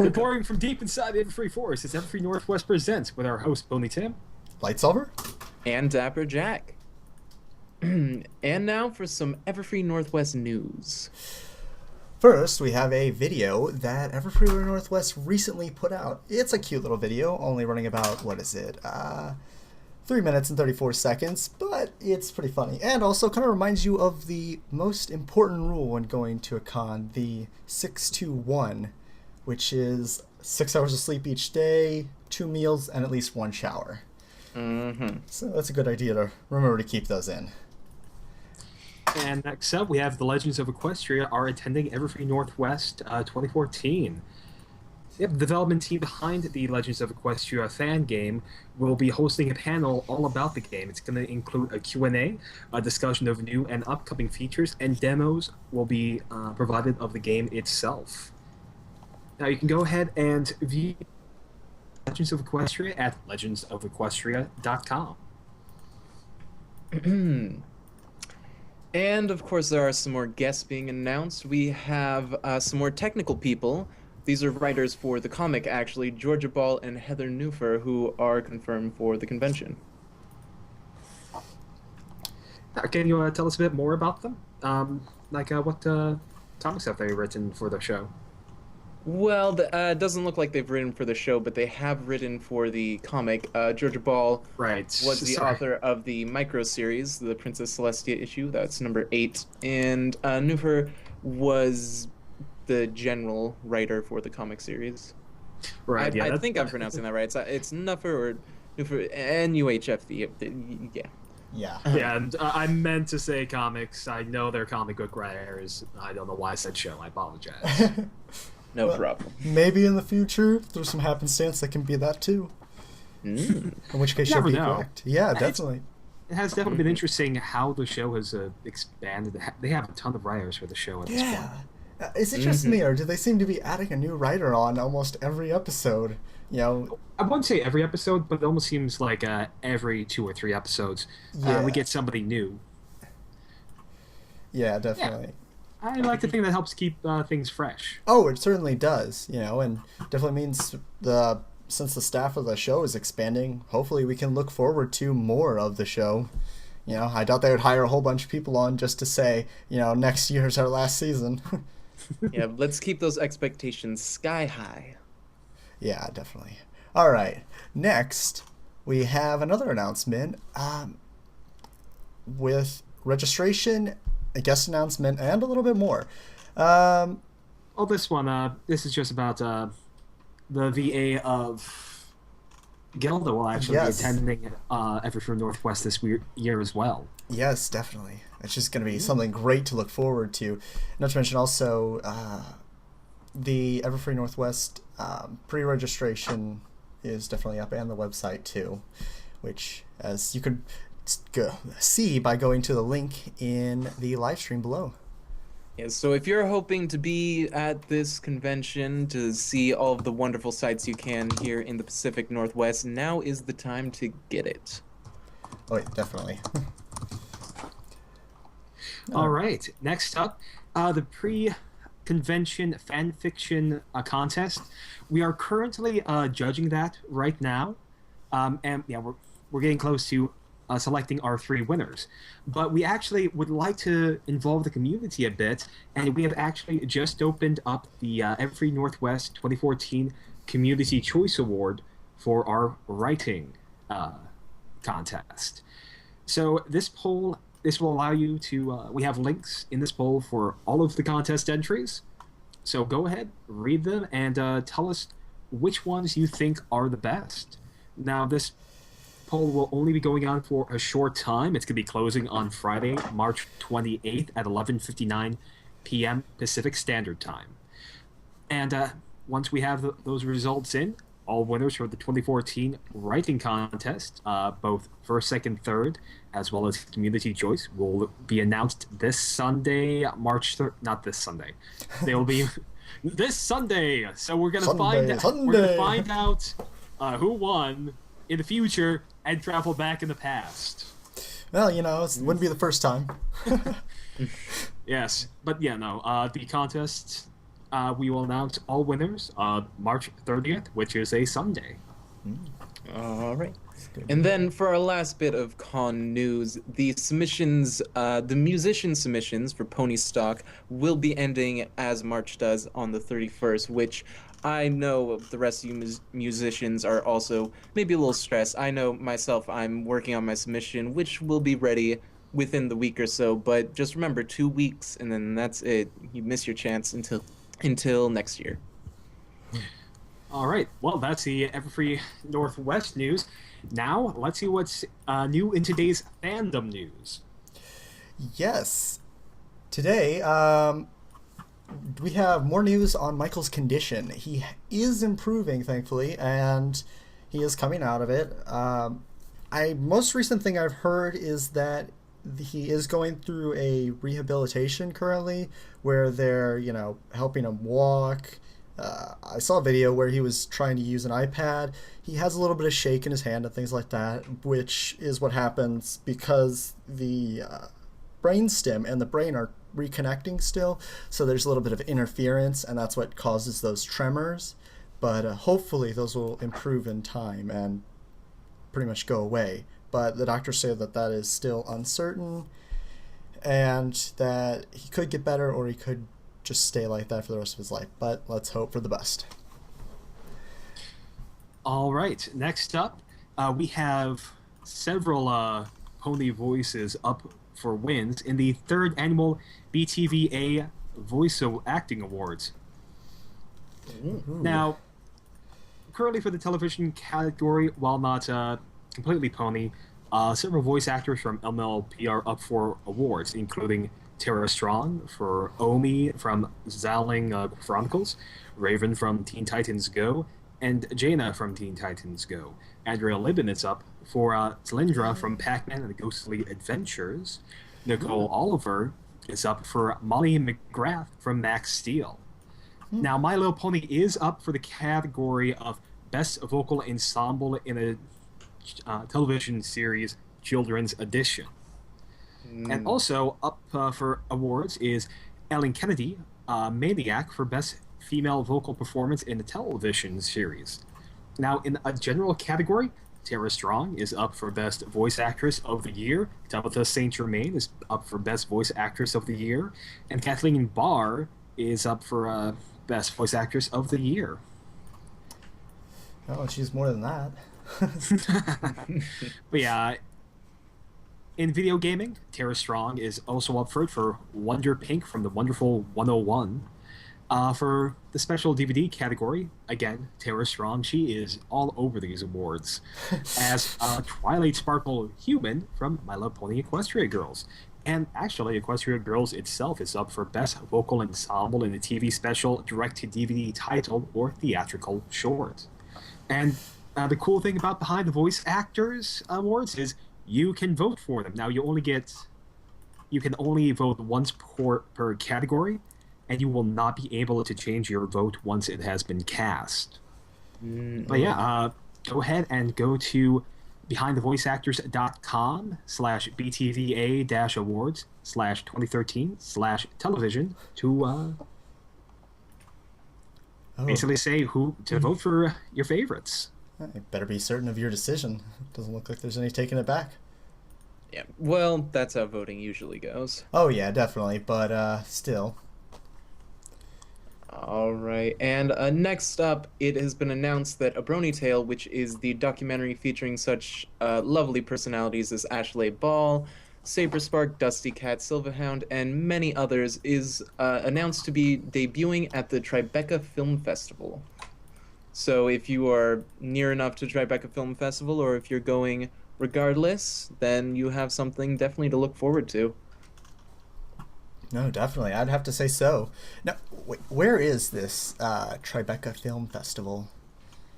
Reporting from deep inside the Everfree Forest, it's Everfree Northwest Presents with our host, Pony Tim. Lightsolver. And Dapper Jack. And now for some Everfree Northwest news. First, we have a video that Everfree Northwest recently put out. It's a cute little video, only running about, 3 minutes and 34 seconds, but it's pretty funny. And also kind of reminds you of the most important rule when going to a con, the 6-2-1, which is 6 hours of sleep each day, 2 meals, and at least 1 shower. Mm-hmm. So that's a good idea to remember to keep those in. And next up, we have the Legends of Equestria are attending Everfree Northwest 2014. The development team behind the Legends of Equestria fan game will be hosting a panel all about the game. It's going to include a Q&A, a discussion of new and upcoming features, and demos will be provided of the game itself. Now you can go ahead and view Legends of Equestria at legendsofequestria.com. And of course there are some more guests being announced. We have some more technical people. These are writers for the comic, actually, Georgia Ball and Heather Newfer, who are confirmed for the convention. Can you tell us a bit more about them? What comics have they written for the show? Well, it doesn't look like they've written for the show, but they have written for the comic. Georgia Ball was the author of the micro-series, the Princess Celestia issue. That's number 8. And Newfer was the general writer for the comic series. Right, I think I'm pronouncing that right. It's Nuffer or Newfer, N-U-H-F-E. Yeah. Yeah. Yeah, and I meant to say comics. I know they're comic book writers. I don't know why I said show. I apologize. No problem. Maybe in the future, there's some happenstance that can be that too. In which case, you'll be correct. Yeah, definitely. It has definitely been interesting how the show has expanded. They have a ton of writers for the show at this point. Is it just me, or do they seem to be adding a new writer on almost every episode? You know, I wouldn't say every episode, but it almost seems like every 2 or 3 episodes, we get somebody new. Yeah, definitely. Yeah. I like to think that helps keep things fresh. Oh, it certainly does, and definitely means since the staff of the show is expanding, hopefully we can look forward to more of the show. I doubt they would hire a whole bunch of people on just to say, next year's our last season. Yeah, let's keep those expectations sky high. Yeah, definitely. All right, next we have another announcement with registration, a guest announcement, and a little bit more. This one, this is just about the VA of Gilda will actually be attending Everfree Northwest this year as well. Yes, definitely. It's just going to be something great to look forward to. Not to mention also the Everfree Northwest pre-registration is definitely up, and the website too, which, as you could see by going to the link in the live stream below. Yeah, so if you're hoping to be at this convention to see all of the wonderful sights you can here in the Pacific Northwest, now is the time to get it. Oh, yeah, definitely. All right, next up, the pre-convention fan fiction contest. We are currently judging that right now, and yeah, we're getting close to selecting our 3 winners. But we actually would like to involve the community a bit, and we have actually just opened up the Everfree Northwest 2014 Community Choice Award for our writing contest. So this poll, this will allow you to, we have links in this poll for all of the contest entries. So go ahead, read them, and tell us which ones you think are the best. Now, this poll will only be going on for a short time. It's going to be closing on Friday, March 28th at 11:59 p.m. Pacific Standard Time. And once we have those results in, all winners for the 2014 writing contest, both first, second, third, as well as community choice, will be announced this Sunday, March 3rd. Not this Sunday. They will be this Sunday. So we're going to find out who won in the future and travel back in the past. Well, it wouldn't be the first time. Yes, but yeah, no. The contest we will announce all winners on March 30th, which is a Sunday. All right. And then for our last bit of con news, the submissions, the musician submissions for Pony Stock will be ending as March does on the 31st, which I know the rest of you musicians are also maybe a little stressed. I know myself, I'm working on my submission, which will be ready within the week or so, but just remember 2 weeks and then that's it. You miss your chance until next year. All right. Well, that's the Everfree Northwest news. Now, let's see what's new in today's fandom news. Yes. Today, we have more news on Michael's condition. He is improving, thankfully, and he is coming out of it. Most recent thing I've heard is that he is going through a rehabilitation currently, where they're, helping him walk. I saw a video where he was trying to use an iPad. He has a little bit of shake in his hand and things like that, which is what happens because the brainstem and the brain are reconnecting still, so there's a little bit of interference, and that's what causes those tremors. But hopefully those will improve in time and pretty much go away. But the doctors say that that is still uncertain, and that he could get better or he could just stay like that for the rest of his life. But let's hope for the best. All right. Next up, we have several pony voices up for wins in the 3rd annual BTVA Voice Acting Awards. Ooh. Now, currently for the television category, while not completely pony, several voice actors from MLP are up for awards, including Tara Strong for Omi from Xiaoling Chronicles, Raven from Teen Titans Go, and Jaina from Teen Titans Go. Andrea Libben is up for Cylindra from Pac-Man and the Ghostly Adventures. Nicole Oliver is up for Molly McGrath from Max Steel. Now, My Little Pony is up for the category of Best Vocal Ensemble in a Television Series Children's Edition. And also up for awards is Ellen Kennedy, Maniac, for Best Female Vocal Performance in a Television Series. Now, in a general category, Tara Strong is up for Best Voice Actress of the Year. Tabitha St. Germain is up for Best Voice Actress of the Year. And Kathleen Barr is up for Best Voice Actress of the Year. Oh, she's more than that. But yeah, in video gaming, Tara Strong is also up for it for Wonder Pink from the Wonderful 101. For the special DVD category, again, Tara Strong, she is all over these awards as Twilight Sparkle Human from My Love Pony Equestria Girls. And actually, Equestria Girls itself is up for Best Vocal Ensemble in a TV special, direct-to-DVD title, or theatrical short. And the cool thing about Behind the Voice Actors Awards is you can vote for them. Now, you can only vote once per category, and you will not be able to change your vote once it has been cast. But yeah, go ahead and go to behindthevoiceactors.com/BTVA-awards/2013/television to basically say who to vote for your favorites. You better be certain of your decision. Doesn't look like there's any taking it back. Yeah, well, that's how voting usually goes. Oh yeah, definitely, but still. All right, and next up, it has been announced that A Brony Tale, which is the documentary featuring such lovely personalities as Ashley Ball, Saberspark, Dusty Cat, Silverhound, and many others, is announced to be debuting at the Tribeca Film Festival. So if you are near enough to Tribeca Film Festival, or if you're going regardless, then you have something definitely to look forward to. No, definitely. I'd have to say so. Now, where is this Tribeca Film Festival?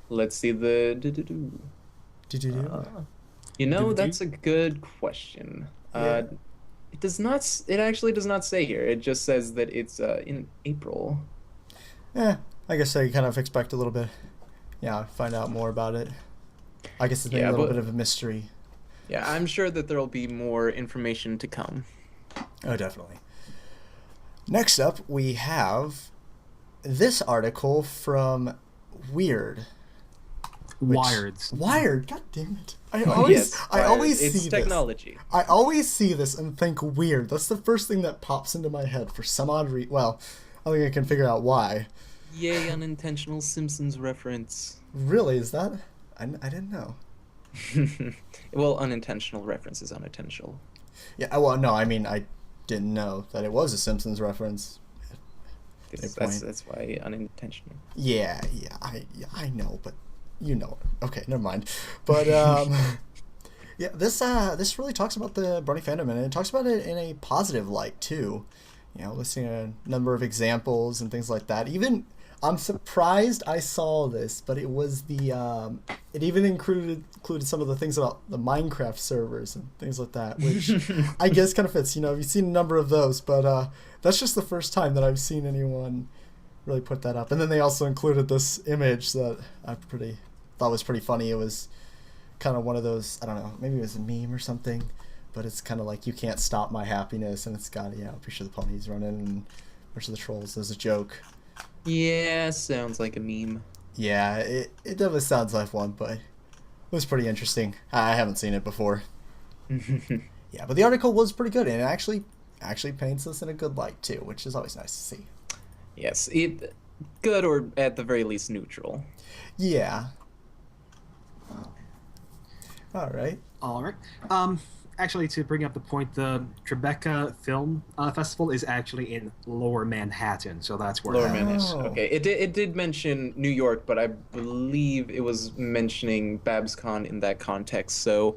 Let's see the... that's a good question. Yeah. It actually does not say here. It just says that it's in April. I guess I kind of expect a little bit. Yeah, find out more about it. I guess it's maybe a little bit of a mystery. Yeah, I'm sure that there'll be more information to come. Oh, definitely. Next up, we have this article from Wired. Wired. God damn it! I always see it's technology. This. I always see this and think weird. That's the first thing that pops into my head for some odd reason. Well, I think I can figure out why. Yay, unintentional Simpsons reference. Really? Is that? I didn't know. Well, unintentional reference is unintentional. Yeah. Well, no. I mean, I didn't know that it was a Simpsons reference. That's why unintentional. Yeah. I know, but. You know it. Okay, never mind. But yeah, this really talks about the Brony fandom, and it talks about it in a positive light too. You know, listing a number of examples and things like that. Even I'm surprised I saw this, but it was the it even included some of the things about the Minecraft servers and things like that, which I guess kind of fits. You know, you've seen a number of those, but that's just the first time that I've seen anyone really put that up. And then they also included this image that I thought was pretty funny. It was kind of one of those, I don't know, maybe it was a meme or something, but it's kind of like, you can't stop my happiness, and it's got a picture of the ponies running and a bunch of the trolls as a joke. Yeah, sounds like a meme. Yeah, it definitely sounds like one, but it was pretty interesting. I haven't seen it before. Yeah, but the article was pretty good, and it actually paints us in a good light too, which is always nice to see. Yes, good, or at the very least neutral. Yeah. All right. Actually, to bring up the point, the Tribeca Film Festival is actually in Lower Manhattan, so that's where Lower Manhattan. Okay, it did mention New York, but I believe it was mentioning BabsCon in that context. So,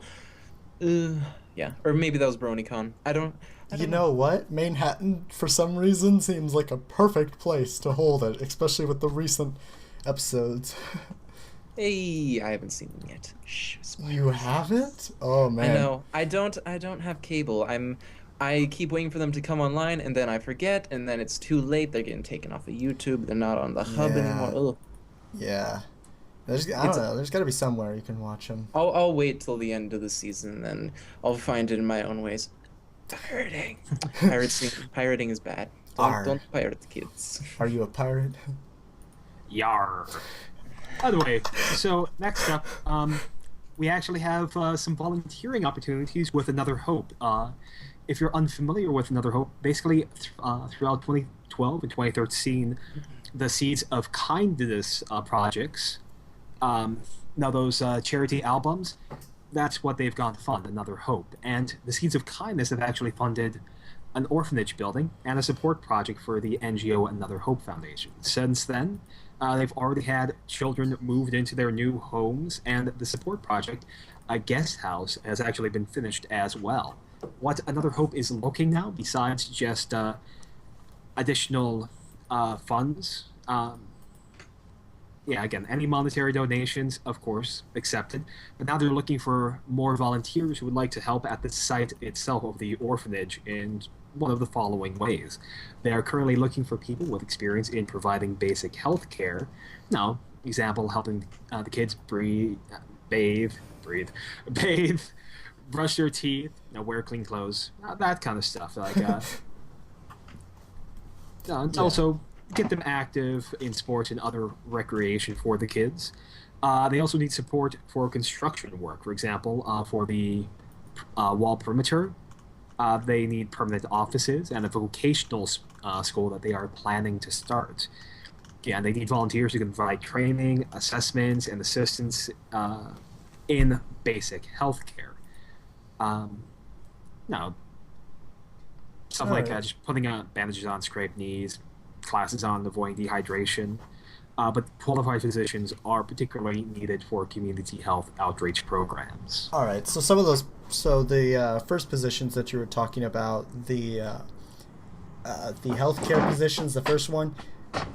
yeah, or maybe that was BronyCon. I don't you know what? Manhattan, for some reason, seems like a perfect place to hold it, especially with the recent episodes. Hey, I haven't seen them yet. Shh, you haven't? Oh man. I know. I don't have cable. I keep waiting for them to come online, and then I forget, and then it's too late. They're getting taken off of YouTube. They're not on the hub anymore. Ugh. Yeah. I don't know. There's got to be somewhere you can watch them. I'll wait till the end of the season, and I'll find it in my own ways. Pirating. Pirating is bad. Don't pirate the kids. Are you a pirate? Yar. By the way, so next up, we actually have some volunteering opportunities with Another Hope. If you're unfamiliar with Another Hope, basically throughout 2012 and 2013, the Seeds of Kindness projects, now those charity albums, that's what they've gone to fund, Another Hope. And the Seeds of Kindness have actually funded an orphanage building and a support project for the NGO Another Hope Foundation. Since then, they've already had children moved into their new homes, and the support project, a guest house, has actually been finished as well. What Another Hope is looking now, besides just additional funds, again, any monetary donations, of course, accepted. But now they're looking for more volunteers who would like to help at the site itself of the orphanage in one of the following ways. They are currently looking for people with experience in providing basic health care. Now, example, helping the kids bathe, brush their teeth, wear clean clothes, that kind of stuff. Also get them active in sports and other recreation for the kids. They also need support for construction work. For example, for the wall perimeter, they need permanent offices and a vocational school that they are planning to start. Yeah, they need volunteers who can provide training, assessments, and assistance in basic health care. Stuff like just putting bandages on scraped knees, classes on avoiding dehydration. But qualified physicians are particularly needed for community health outreach programs. All right, so some of those, the first positions that you were talking about, the healthcare positions, the first one,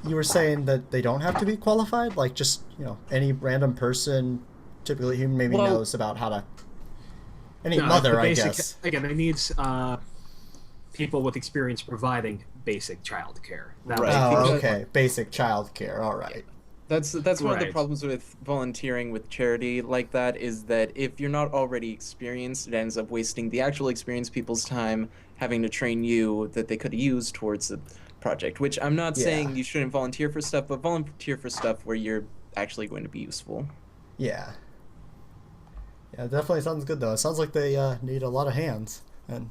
you were saying that they don't have to be qualified, like just any random person, typically who maybe knows about how to. Mother, I guess. Again, it needs people with experience providing basic child care. Okay. Basic child care. All right. That's one of the problems with volunteering with charity like that, is that if you're not already experienced, it ends up wasting the actual experienced people's time having to train you that they could use towards project, which I'm not saying you shouldn't volunteer for stuff, but volunteer for stuff where you're actually going to be useful. Yeah. Yeah, it definitely sounds good, though. It sounds like they need a lot of hands, and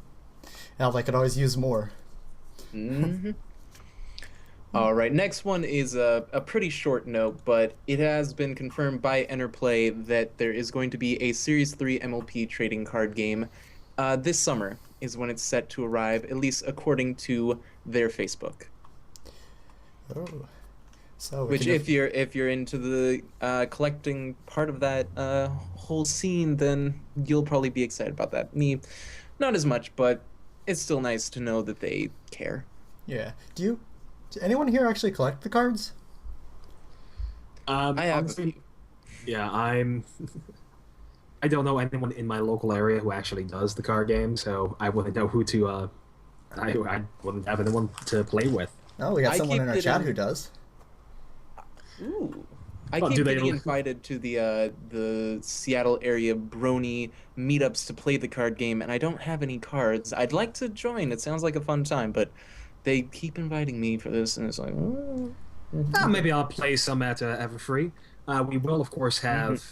they could always use more. Mm-hmm. All right, next one is a pretty short note, but it has been confirmed by Interplay that there is going to be a Series 3 MLP trading card game this summer is when it's set to arrive, at least according to their Facebook. Oh. So which, if you're into the collecting part of that whole scene, then you'll probably be excited about that. Me, not as much, but it's still nice to know that they care. Yeah. Do anyone here actually collect the cards? I have honestly, a few. Yeah, I don't know anyone in my local area who actually does the card game, so I wouldn't know who to. I wouldn't have anyone to play with. Oh, we got someone in our chat who does. Ooh. I keep getting invited to the Seattle area Brony meetups to play the card game, and I don't have any cards. I'd like to join. It sounds like a fun time, but they keep inviting me for this, and it's like, maybe I'll play some at Everfree. We will, of course, have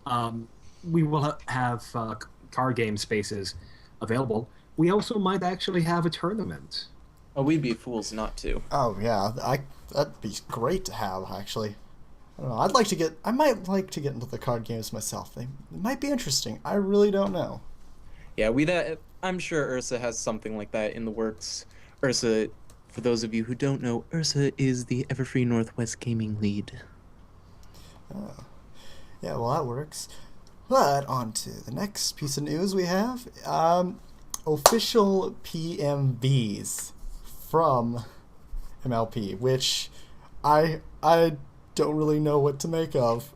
card game spaces available. We also might actually have a tournament. Oh, we'd be fools not to. Oh yeah, that'd be great to have, actually. I don't know. I might like to get into the card games myself. It might be interesting. I really don't know. Yeah, I'm sure Ursa has something like that in the works. Ursa, for those of you who don't know, Ursa is the Everfree Northwest Gaming lead. Oh. Yeah, well, that works. But on to the next piece of news we have. Official PMVs from MLP, which I don't really know what to make of.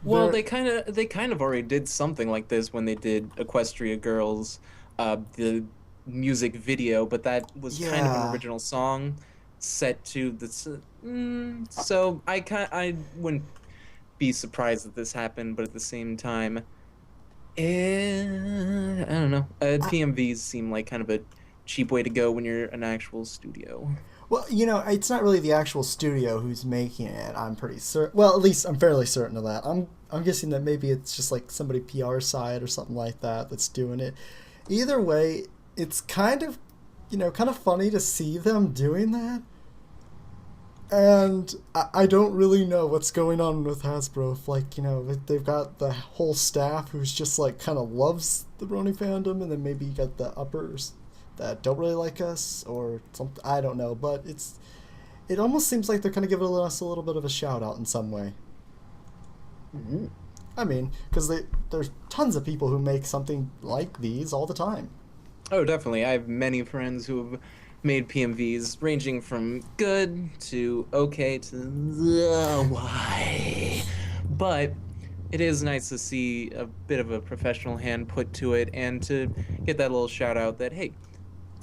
Well, they kind of already did something like this when they did Equestria Girls, the music video, but that was kind of an original song set to the. So I wouldn't be surprised that this happened, but at the same time, I don't know. PMVs seem like kind of a cheap way to go when you're an actual studio. Well, it's not really the actual studio who's making it. I'm pretty certain. Well, at least I'm fairly certain of that. I'm guessing that maybe it's just like somebody PR side or something like that that's doing it. Either way, it's kind of funny to see them doing that. And I don't really know what's going on with Hasbro. If, they've got the whole staff who's just kind of loves the Brony fandom, and then maybe you got the uppers that don't really like us or something. I don't know, but it almost seems like they're kind of giving us a little bit of a shout out in some way. Mm-hmm. I mean, because there's tons of people who make something like these all the time. Oh, definitely. I have many friends who have made PMVs ranging from good to okay to why. But it is nice to see a bit of a professional hand put to it and to get that little shout out that, hey,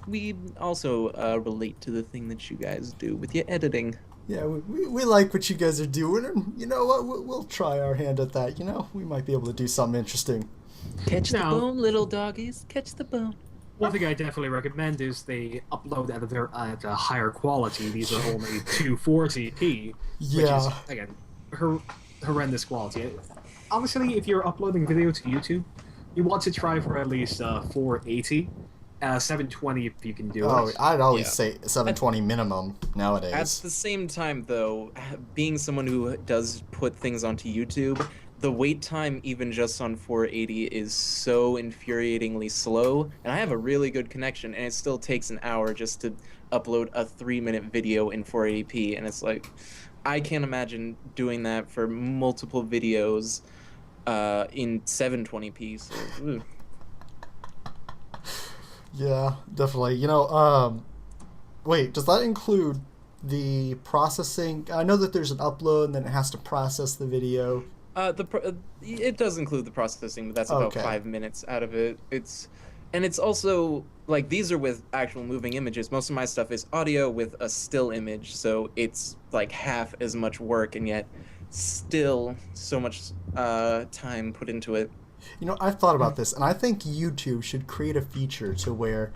we also relate to the thing that you guys do with your editing. Yeah, we like what you guys are doing, and you know what? We'll try our hand at that. We might be able to do something interesting. Catch the bone, little doggies. Catch the bone. One thing I definitely recommend is they upload at a higher quality. These are only 240p, which is, again, horrendous quality. Honestly, if you're uploading video to YouTube, you want to try for at least 480. 720 if you can do it. Oh, I'd always say 720 minimum nowadays. At the same time, though, being someone who does put things onto YouTube, the wait time even just on 480 is so infuriatingly slow, and I have a really good connection, and it still takes an hour just to upload a 3-minute video in 480p, and it's like, I can't imagine doing that for multiple videos in 720p, so... Yeah, definitely. Wait, does that include the processing? I know that there's an upload and then it has to process the video. It does include the processing, but that's about 5 minutes out of it. It's also, these are with actual moving images. Most of my stuff is audio with a still image, so it's half as much work and yet still so much time put into it. I've thought about this, and I think YouTube should create a feature to where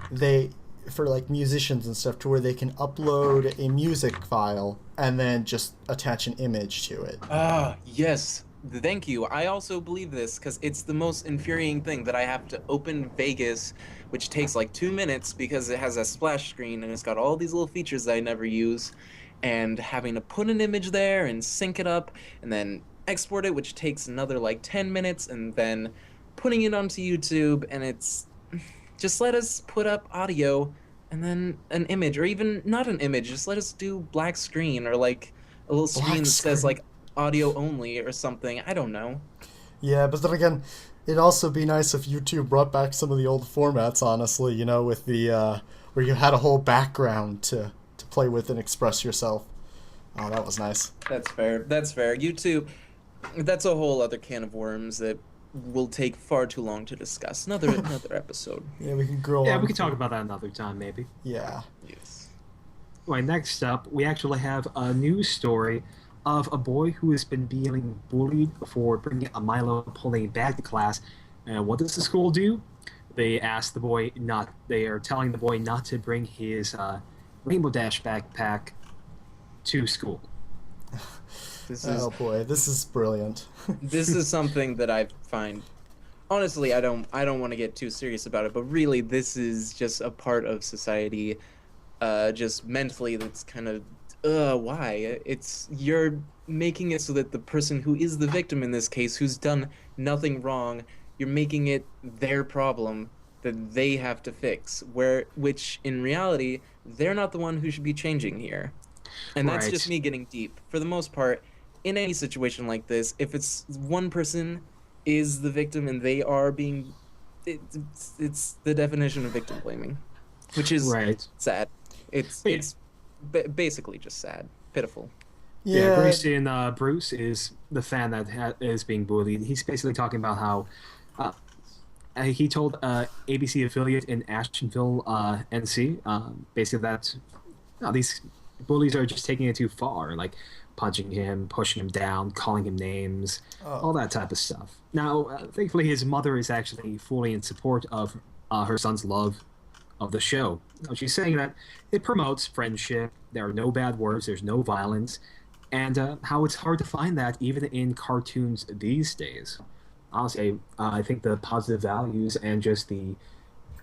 they for like musicians and stuff, to where they can upload a music file and then just attach an image to it. Ah, yes. Thank you. I also believe this because it's the most infuriating thing that I have to open Vegas, which takes like 2 minutes because it has a splash screen and it's got all these little features that I never use, and having to put an image there and sync it up and then export it, which takes another like 10 minutes, and then putting it onto YouTube, and it's just let us put up audio and then an image, or even not an image, just let us do black screen or like a little screen that says like audio only or something. I don't know. Yeah, but then again, it'd also be nice if YouTube brought back some of the old formats, honestly, you know, with the where you had a whole background to play with and express yourself. Oh, that was nice. That's fair. That's fair. YouTube, that's a whole other can of worms that will take far too long to discuss. Another episode. Yeah, we can grow on. Yeah, we can talk about that another time, maybe. Yeah. Yes. Right, next up, we actually have a news story of a boy who has been being bullied for bringing a Milo pudding bag to class. And what does the school do? They ask the boy not. They are telling the boy not to bring his Rainbow Dash backpack to school. Oh boy, this is brilliant. This is something that I find. Honestly, I don't want to get too serious about it, but really, this is just a part of society, just mentally. That's kind of why you're making it so that the person who is the victim in this case, who's done nothing wrong, you're making it their problem that they have to fix. Which in reality, they're not the one who should be changing here. And that's Right. just me getting deep. For the most part, in any situation like this, if it's one person is the victim and they are being, it's the definition of victim blaming, which is Right. sad. It's basically just sad, pitiful. Yeah, Grayson Bruce is the fan that is being bullied. He's basically talking about how he told ABC affiliate in Ashtonville, NC, basically that these bullies are just taking it too far, like punching him, pushing him down, calling him names, all that type of stuff. Now, thankfully, his mother is actually fully in support of her son's love of the show. She's saying that it promotes friendship, there are no bad words, there's no violence, and how it's hard to find that even in cartoons these days. Honestly, I think the positive values and just the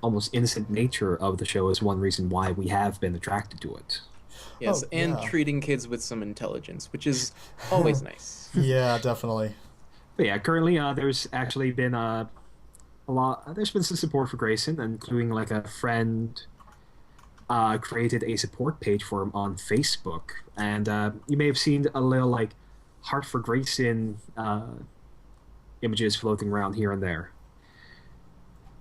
almost innocent nature of the show is one reason why we have been attracted to it. Yes, and treating kids with some intelligence, which is always nice. Yeah, definitely. But yeah, currently there's actually been a lot. There's been some support for Grayson, including like a friend created a support page for him on Facebook, and you may have seen a little like Heart for Grayson images floating around here and there.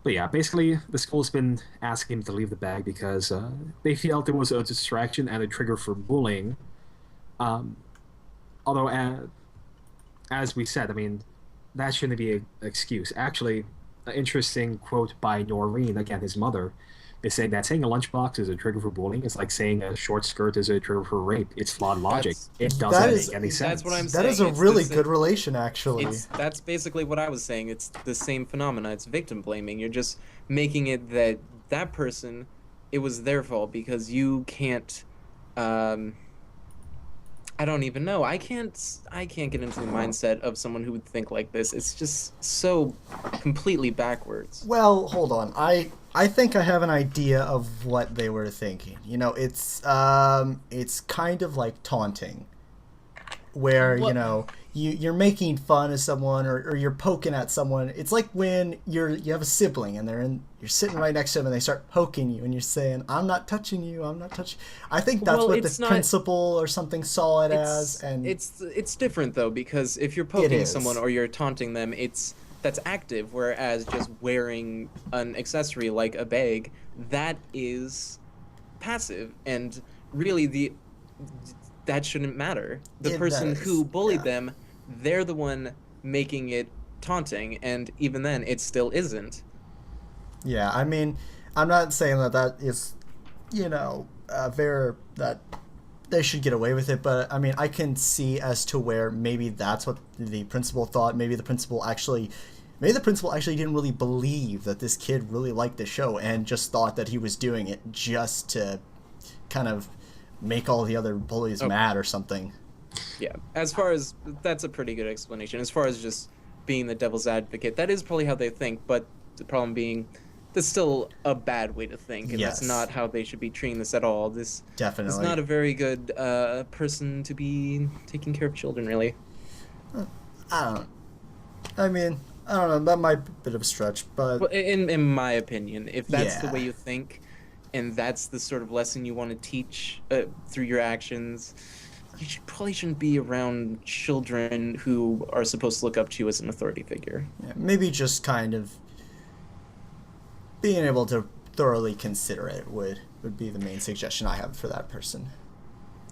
But yeah, basically, the school's been asking him to leave the bag because they felt it was a distraction and a trigger for bullying. Although, as we said, I mean, that shouldn't be an excuse. Actually, an interesting quote by Noreen, again, his mother, is saying that saying a lunchbox is a trigger for bullying is like saying a short skirt is a trigger for rape. It's flawed logic. It doesn't make any sense. That's what I'm saying. That is a really good relation, actually. That's basically what I was saying. It's the same phenomena. It's victim blaming. You're just making it that person, it was their fault because you can't. I don't even know. I can't get into the mindset of someone who would think like this. It's just so completely backwards. Well, hold on. I think I have an idea of what they were thinking. You know, it's kind of like taunting, where you know you're making fun of someone or you're poking at someone. It's like when you have a sibling and you're sitting right next to them and they start poking you and you're saying, "I'm not touching you. I'm not touching." I think that's what the principal or something saw it as, and it's different though, because if you're poking someone or you're taunting them, that's active, whereas just wearing an accessory like a bag, that is passive, and really that shouldn't matter. The person who bullied them, they're the one making it taunting, and even then it still isn't. Yeah, I mean, I'm not saying that is, you know, that they should get away with it, but I mean, I can see as to where maybe that's what the principal thought. Maybe the principal actually maybe the principal actually didn't really believe that this kid really liked the show and just thought that he was doing it just to kind of make all the other bullies mad or something. Yeah, as far as that's a pretty good explanation. As far as just being the devil's advocate, that is probably how they think, but the problem being that's still a bad way to think, and that's not how they should be treating this at all. This definitely is not a very good person to be taking care of children, really. I don't know, that might be a bit of a stretch, but... Well, in my opinion, if that's the way you think, and that's the sort of lesson you want to teach through your actions, you probably shouldn't be around children who are supposed to look up to you as an authority figure. Yeah, maybe just kind of being able to thoroughly consider it would be the main suggestion I have for that person.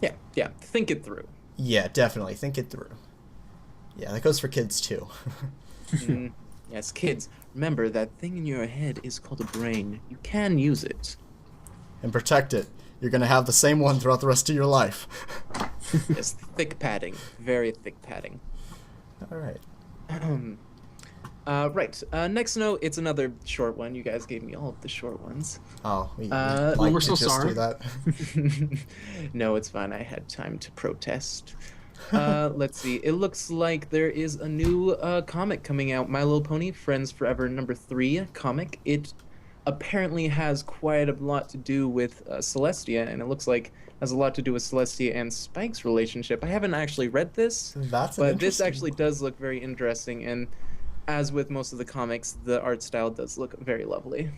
Yeah, think it through. Yeah, definitely, think it through. Yeah, that goes for kids, too. Yes, kids, remember that thing in your head is called a brain. You can use it. And protect it. You're going to have the same one throughout the rest of your life. Yes, thick padding. Very thick padding. All right. Right. Next note, it's another short one. You guys gave me all of the short ones. Oh, we're so sorry. Do that. No, it's fine. I had time to protest. Let's see. It looks like there is a new comic coming out. My Little Pony, Friends Forever #3 comic. It apparently has quite a lot to do with Celestia, and it looks like it has a lot to do with Celestia and Spike's relationship. I haven't actually read this, but this actually does look very interesting, and as with most of the comics, the art style does look very lovely.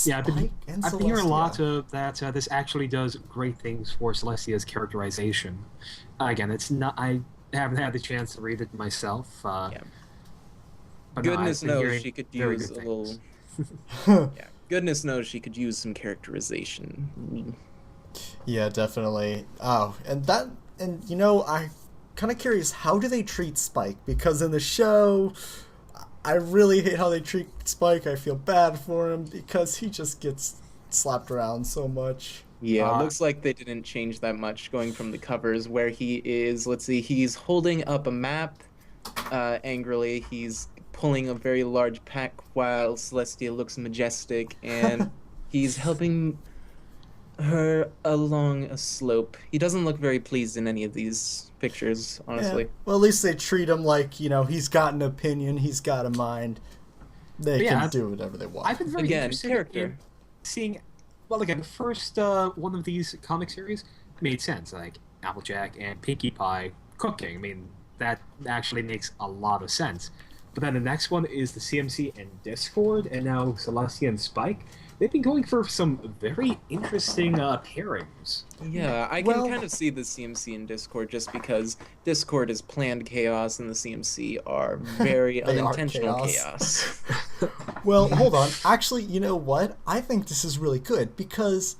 Yeah, I've been hearing a lot of that. This actually does great things for Celestia's characterization. Again, it's not. I haven't had the chance to read it myself. But goodness knows she could use a little. Yeah, goodness knows she could use some characterization. Yeah, definitely. Oh, and you know, I'm kind of curious. How do they treat Spike? Because in the show, I really hate how they treat Spike. I feel bad for him because he just gets slapped around so much. Yeah, it looks like they didn't change that much going from the covers where he is, let's see, he's holding up a map angrily. He's pulling a very large pack while Celestia looks majestic, and he's helping her along a slope. He doesn't look very pleased in any of these pictures, honestly. Yeah. Well, at least they treat him like, you know, he's got an opinion, he's got a mind. They can do whatever they want. I've been very interested in seeing, well, again, the first one of these comic series made sense, like Applejack and Pinkie Pie cooking. I mean, that actually makes a lot of sense. But then the next one is the CMC and Discord, and now Celestia and Spike. They've been going for some very interesting pairings. Yeah, I can kind of see the CMC and Discord just because Discord is planned chaos and the CMC are very unintentional chaos. Well, hold on. Actually, you know what? I think this is really good because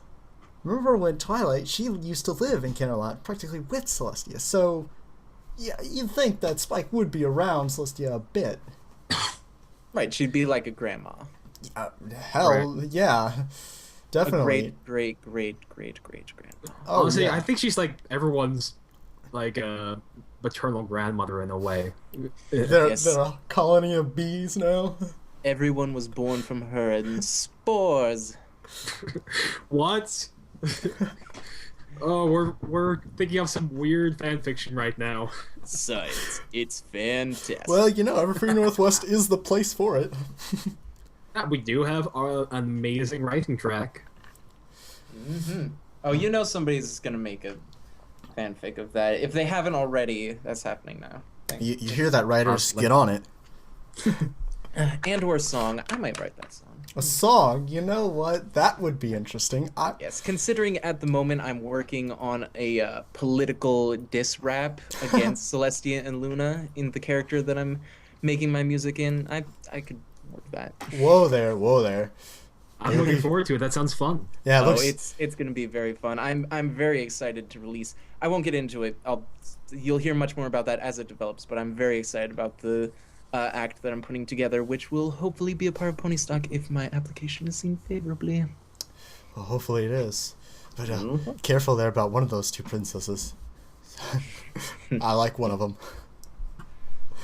remember when Twilight, she used to live in Camelot practically with Celestia. So, yeah, you'd think that Spike would be around Celestia a bit. Right, she'd be like a grandma. Yeah, definitely. A great grandma. Oh, honestly, I think she's like everyone's like maternal grandmother in a way. They're a colony of bees now. Everyone was born from her in spores. What? Oh, we're thinking of some weird fan fiction right now. Science, it's fantastic. Well, you know, Everfree Northwest is the place for it. We do have an amazing writing track. Mm-hmm. Oh, you know somebody's gonna make a fanfic of that. If they haven't already, that's happening now. You hear that, writers? Get on it. And/or song. I might write that song. A song? You know what? That would be interesting. Yes, considering at the moment I'm working on a political diss rap against Celestia and Luna in the character that I'm making my music in, I could work that. Whoa there. I'm looking forward to it. That sounds fun. Yeah, it's gonna be very fun. I'm very excited to release. I won't get into it. You'll hear much more about that as it develops. But I'm very excited about the act that I'm putting together, which will hopefully be a part of Pony Stock if my application is seen favorably. Well, hopefully it is. But careful there about one of those two princesses. I like one of them.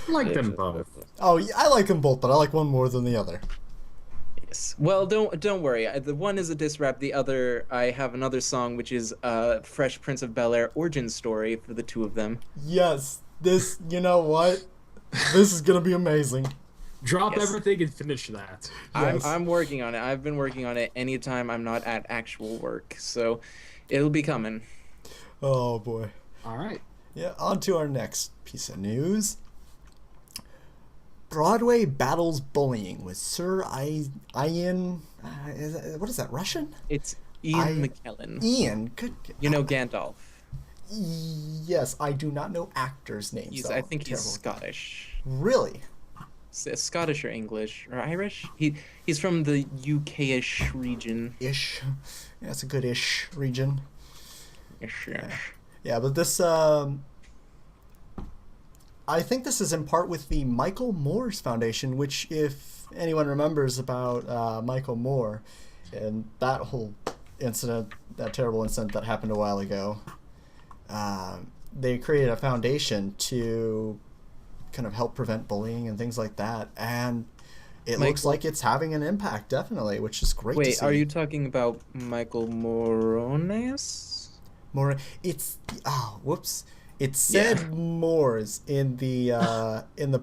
Like them both. Oh, yeah, I like them both, but I like one more than the other. Yes. Well, don't worry. The one is a diss rap. The other, I have another song which is Fresh Prince of Bel-Air origin story for the two of them. Yes, this. You know what? This is gonna be amazing. Drop everything and finish that. Yes. I'm working on it. I've been working on it anytime I'm not at actual work, so it'll be coming. Oh boy. All right. Yeah. On to our next piece of news. Broadway battles bullying with Sir Ian. What is that? Russian? It's Ian McKellen. Ian. Good. You know Gandalf. Yes, I do not know actors' names. I think he's Scottish. Really? Scottish or English or Irish? He's from the UK-ish region. Ish. Yeah, it's a good ish region. Ish. Yeah, but this I think this is in part with the Michael Moore's Foundation, which, if anyone remembers about Michael Moore and that whole incident, that terrible incident that happened a while ago, they created a foundation to kind of help prevent bullying and things like that, and it looks like it's having an impact, definitely, which is great to see. Wait, are you talking about Michael Morones? It's whoops. It said Moores in the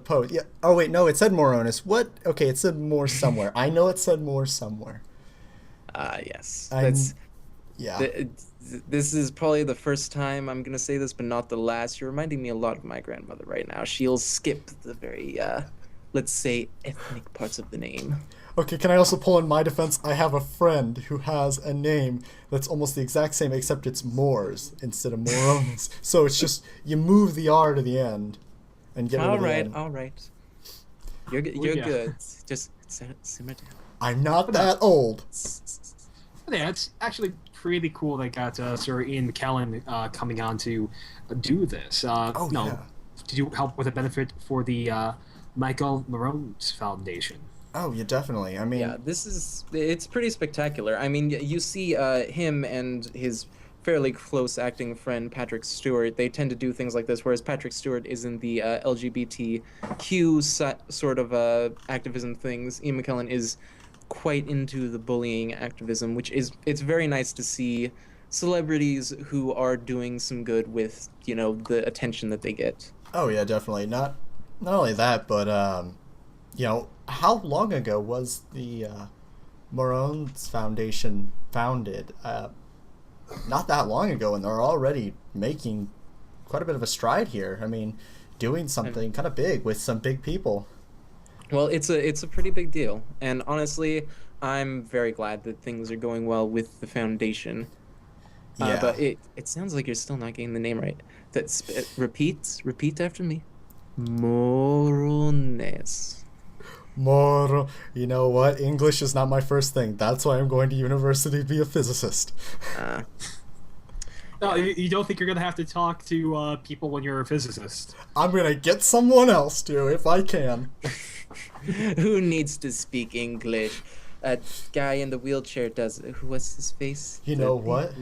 post. Yeah. Oh wait, no, it said Moronis. What? Okay, it said Moore somewhere. I know it said Moore somewhere. Yes. That's yeah. This is probably the first time I'm gonna say this, but not the last. You're reminding me a lot of my grandmother right now. She'll skip the very, let's say, ethnic parts of the name. Okay, can I also pull in my defense? I have a friend who has a name that's almost the exact same, except it's Moores instead of Morones. So it's just, you move the R to the end and get rid of the end. All right. You're good. Just simmer down. I'm not that old. Yeah, it's actually pretty cool they got Sir Ian McKellen coming on to do this. To help with a benefit for the Michael Morones Foundation. Oh, yeah, definitely. I mean... Yeah, it's pretty spectacular. I mean, you see him and his fairly close acting friend, Patrick Stewart, they tend to do things like this, whereas Patrick Stewart is in the LGBTQ sort of activism things. Ian McKellen is quite into the bullying activism, it's very nice to see celebrities who are doing some good with, the attention that they get. Oh, yeah, definitely. Not only that, but, how long ago was the Morones Foundation founded? Not that long ago, and they're already making quite a bit of a stride here. I mean, doing something kind of big with some big people. Well, it's a pretty big deal, and honestly, I'm very glad that things are going well with the foundation. Yeah. But it sounds like you're still not getting the name right. Repeat after me. Morones. Moro. You know what? English is not my first thing. That's why I'm going to university to be a physicist. No, you don't think you're going to have to talk to people when you're a physicist? I'm going to get someone else to, if I can. Who needs to speak English? A guy in the wheelchair does. What's his face? You know what?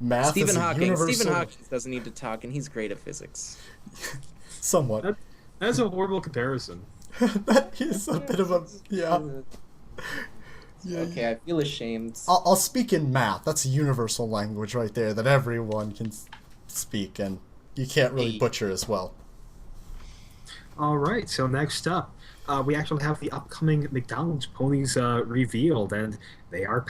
Math Stephen is Hawking. universal. Stephen Hawking doesn't need to talk, and he's great at physics. Somewhat. That's a horrible comparison. That is a bit of a... Yeah. Okay, I feel ashamed. I'll speak in math. That's a universal language right there that everyone can speak, and you can't really butcher as well. All right, so next up, we actually have the upcoming McDonald's ponies revealed, and they are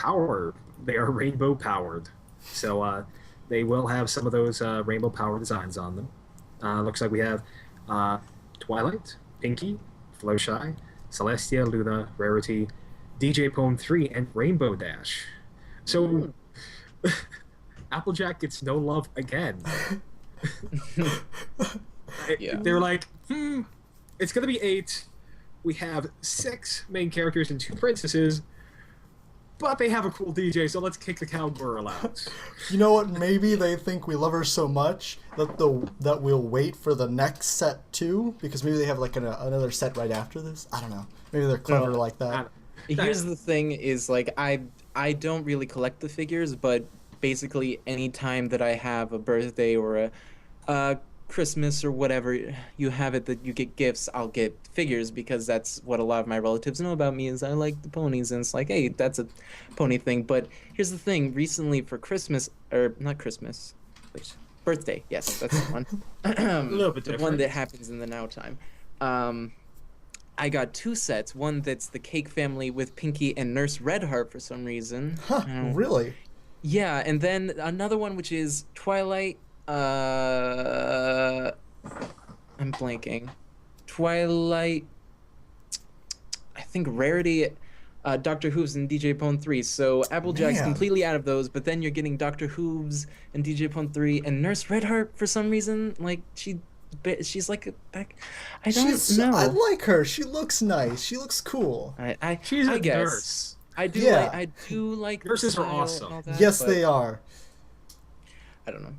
rainbow powered. So they will have some of those rainbow power designs on them. Looks like we have Twilight, Pinky, Flowshy, Celestia, Luna, Rarity, DJ Pone 3, and Rainbow Dash. So Applejack gets no love again. Yeah. They're like, it's going to be 8. We have 6 main characters and 2 princesses, but they have a cool DJ, so let's kick the cowgirl out. You know what? Maybe they think we love her so much that we'll wait for the next set too, because maybe they have like another set right after this. I don't know. Maybe they're clever like that. Here's the thing: is like I don't really collect the figures, but basically any time that I have a birthday or a Christmas or whatever you have it that you get gifts, I'll get figures because that's what a lot of my relatives know about me is I like the ponies, and it's like, hey, that's a pony thing. But here's the thing, recently for Christmas, or not Christmas, wait, birthday, yes, that's the one. A little bit the different. one that happens in the now time. I got 2 sets, one that's the Cake Family with Pinky and Nurse Redheart for some reason. Huh, really? Yeah, and then another one which is Twilight, I'm blanking. Twilight, I think Rarity, Doctor Hooves, and DJ Pone 3. So Applejack's Man. completely out of those, but then you're getting Doctor Hooves and DJ Pone 3 and Nurse Redheart for some reason. Like, she's like a back. I don't know. I like her. She looks nice. She looks cool. She's a guess. nurse. I do Yeah. like Nurses are style awesome. and all that, Yes, but they are. I don't know.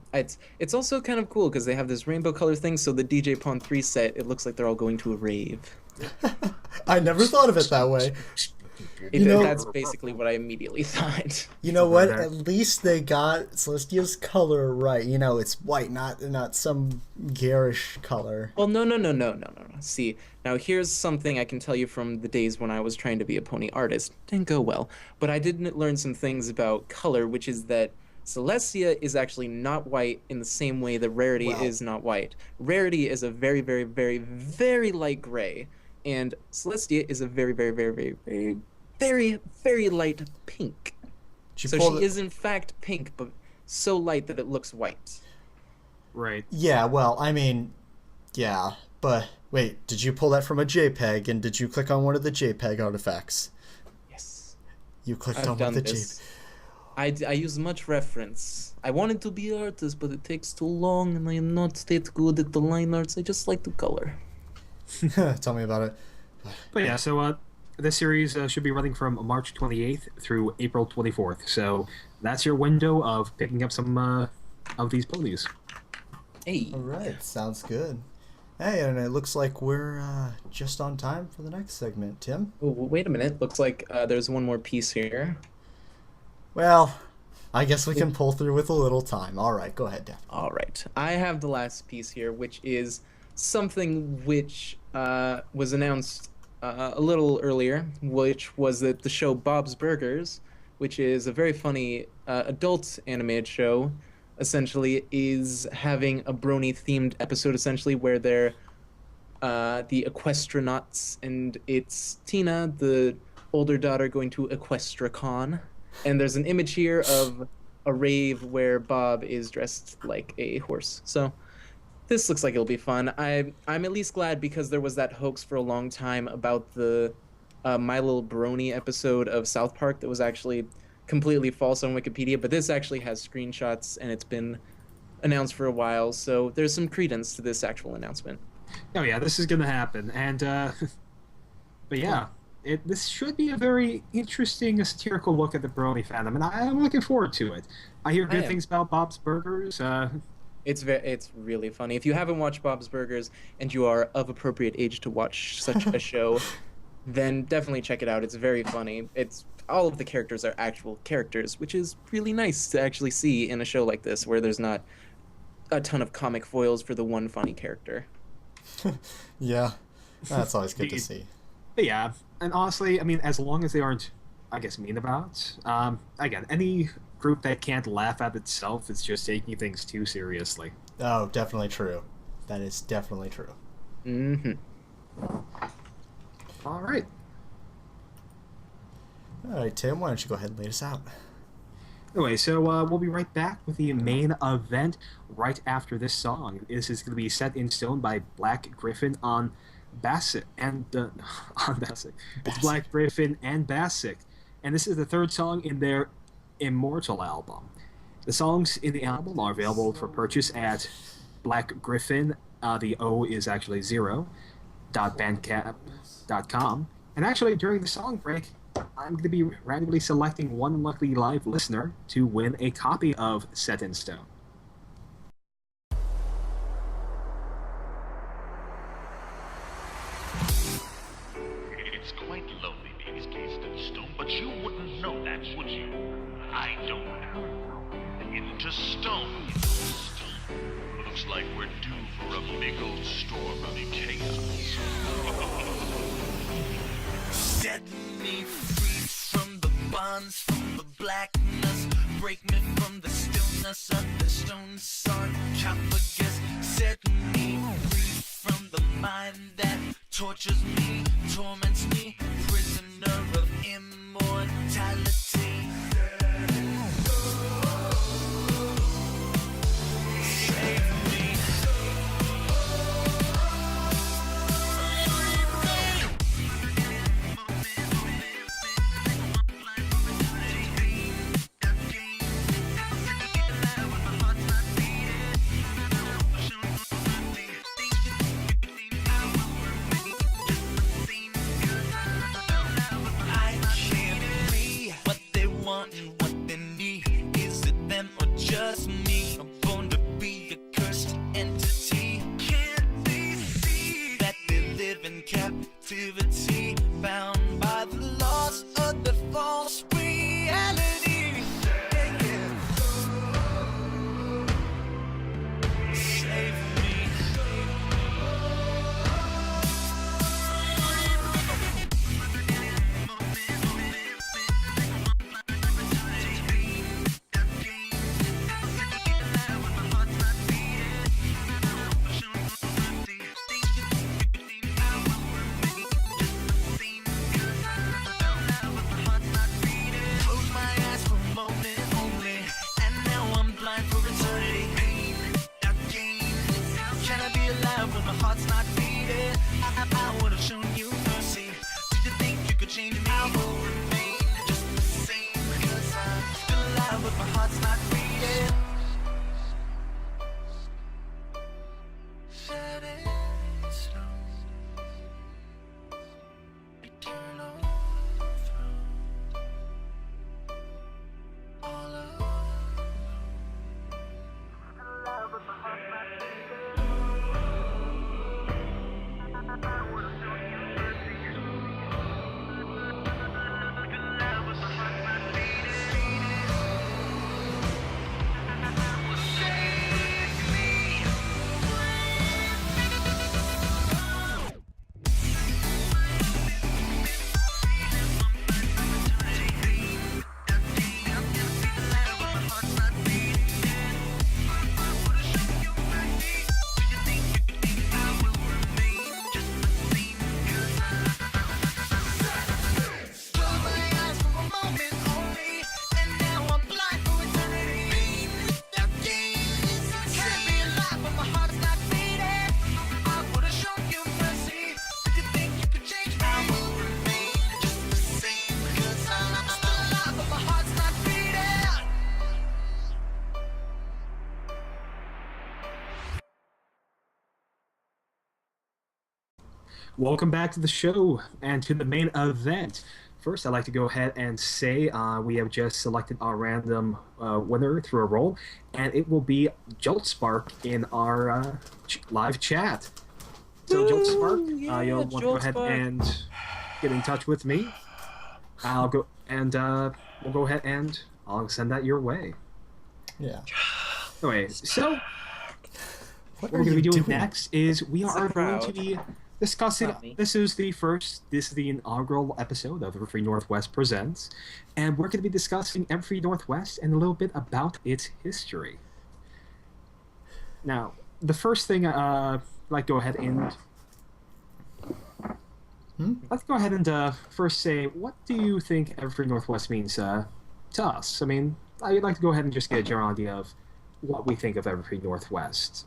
It's also kind of cool because they have this rainbow color thing. So the DJ Pone 3 set, it looks like they're all going to a rave. I never thought of it that way. That's basically what I immediately thought. You know what? At least they got Celestia's color right. You know, it's white, not some garish color. Well, no. See, now here's something I can tell you from the days when I was trying to be a pony artist. Didn't go well, but I did learn some things about color, which is that Celestia is actually not white in the same way that Rarity is not white. Rarity is a very, very, very, very light gray, and Celestia is a very, very, very, very, very, very, very light pink. So she is in fact pink, but so light that it looks white. Right. Yeah, well, I mean, yeah, but wait, did you pull that from a JPEG, and did you click on one of the JPEG artifacts? Yes. You clicked I've on one done of the this. JPEG. I use much reference. I wanted to be an artist, but it takes too long, and I am not that good at the line arts. I just like to color. Tell me about it. But yeah, so this series should be running from March 28th through April 24th. So that's your window of picking up some of these ponies. Hey. All right, sounds good. Hey, and it looks like we're just on time for the next segment. Tim? Oh, wait a minute. Looks like there's one more piece here. Well, I guess we can pull through with a little time. All right, go ahead, Dan. All right. I have the last piece here, which is something which was announced a little earlier, which was that the show Bob's Burgers, which is a very funny adult animated show, essentially is having a brony-themed episode, essentially, where they're the Equestronauts, and it's Tina, the older daughter, going to EquestraCon. And there's an image here of a rave where Bob is dressed like a horse. So this looks like it'll be fun. I'm at least glad because there was that hoax for a long time about the My Little Brony episode of South Park that was actually completely false on Wikipedia, but this actually has screenshots and it's been announced for a while, so there's some credence to this actual announcement. Oh yeah, this is gonna happen, and but yeah, this should be a very interesting satirical look at the Brony fandom, and I'm looking forward to it. I hear good things about Bob's Burgers. It's really funny. If you haven't watched Bob's Burgers and you are of appropriate age to watch such a show, then definitely check it out. It's very funny. All of the characters are actual characters, which is really nice to actually see in a show like this, where there's not a ton of comic foils for the one funny character. Yeah, that's always good to see. But yeah, and honestly, I mean, as long as they aren't, I guess, mean about, again, any group that can't laugh at itself is just taking things too seriously. Oh, definitely true. That is definitely true. Mm-hmm. All right. All right, Tim, why don't you go ahead and lead us out? Anyway, so we'll be right back with the main event right after this song. This is going to be Set in Stone by Black Griffin on Bassick and on Bassick. It's Black Griffin and Bassick, and this is the third song in their Immortal album. The songs in the album are available for purchase at Black Griffin. The O is actually 0.bandcamp.com. And actually, during the song break, I'm going to be randomly selecting one lucky live listener to win a copy of Set in Stone. It's quite lonely being encased in stone, but you wouldn't know that, would you? I don't know. Into stone. Looks like we're doomed for a big old storm of chaos. Set me free from the bonds, from the blackness. Break me from the stillness of the stone sarcophagus. Set me free from the mind that tortures me, torments me. Prisoner of immortality. Captivity, bound by the laws of the false reality. Save me. Heart's not beating. I would have shown you mercy. Did you think you could change me? I will remain just the same, because I'm still alive, but my heart's not beating. Set in stone, eternal throne, all alone. Still alive, but my heart's not beating. Welcome back to the show and to the main event. First, I'd like to go ahead and say we have just selected our random winner through a roll, and it will be Jolt Spark in our live chat. So, Jolt Spark, you'll want to go ahead and get in touch with me. I'll go and we'll go ahead and I'll send that your way. Yeah. Anyway, so what we're going to be doing next is we are going to be discussing. This is the inaugural episode of Everfree Northwest Presents, and we're going to be discussing Everfree Northwest and a little bit about its history. Now, the first thing let's go ahead and first say, what do you think Everfree Northwest means to us? I mean, I'd like to go ahead and just get a general idea of what we think of Everfree Northwest.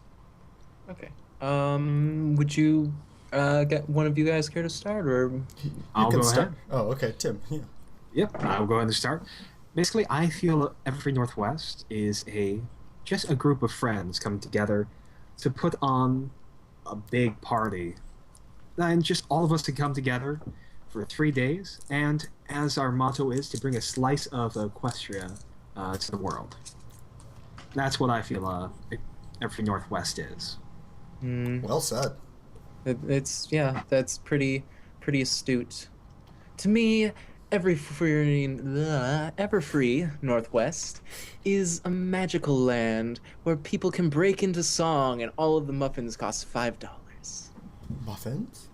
Okay. Would you get one of you guys care to start, or I'll go ahead. Oh, okay, Tim. Yeah. Yep, I'll go ahead and start. Basically, I feel Everfree Northwest is just a group of friends coming together to put on a big party, and just all of us to come together for 3 days, and as our motto is, to bring a slice of Equestria to the world. That's what I feel Everfree Northwest is. Well said. That's pretty astute. To me, Everfree Northwest is a magical land where people can break into song, and all of the muffins cost $5. Muffins?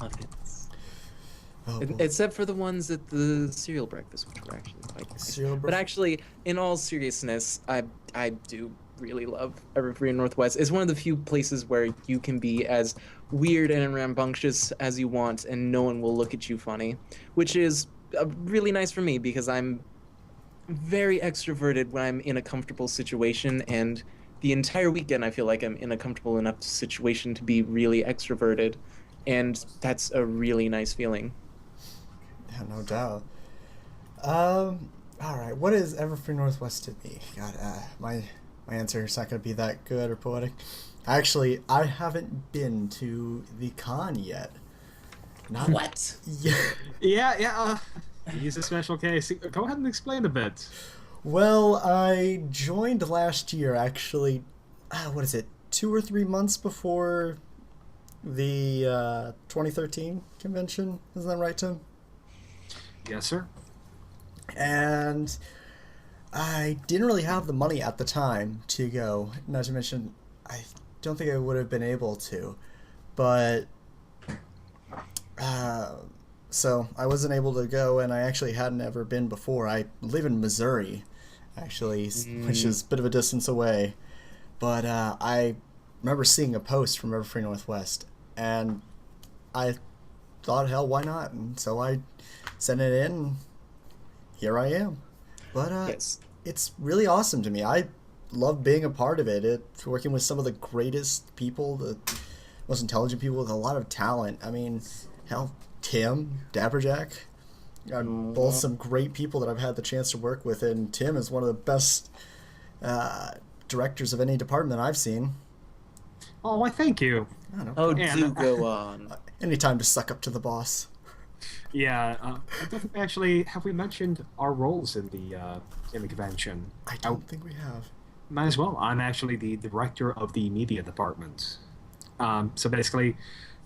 Muffins. Oh, Except for the ones at the cereal breakfast, which were actually quite nice. But actually, in all seriousness, I do really love Everfree Northwest. It's one of the few places where you can be as weird and rambunctious as you want, and no one will look at you funny, which is really nice for me because I'm very extroverted when I'm in a comfortable situation, and the entire weekend I feel like I'm in a comfortable enough situation to be really extroverted, and that's a really nice feeling. Yeah, no doubt. All right, what is Everfree Northwest to me? God, my answer is not going to be that good or poetic. Actually, I haven't been to the con yet. What? Yeah. He's a special case. Go ahead and explain a bit. Well, I joined last year, actually. What is it? 2 or 3 months before the 2013 convention. Isn't that right, Tim? Yes, sir. And I didn't really have the money at the time to go. Not to mention, I don't think I would have been able to. But so I wasn't able to go, and I actually hadn't ever been before. I live in Missouri, actually, which is a bit of a distance away. But I remember seeing a post from Everfree Northwest, and I thought, hell, why not? And so I sent it in, and here I am. But yes. It's really awesome to me. I love being a part of it. It's working with some of the greatest people, the most intelligent people with a lot of talent. I mean, hell, Tim, Dapperjack, both some great people that I've had the chance to work with, and Tim is one of the best directors of any department I've seen. Oh, why, thank you. Do go on. Anytime to suck up to the boss. Yeah, actually, have we mentioned our roles in the convention? I don't think we have. Might as well. I'm actually the director of the media department. So basically,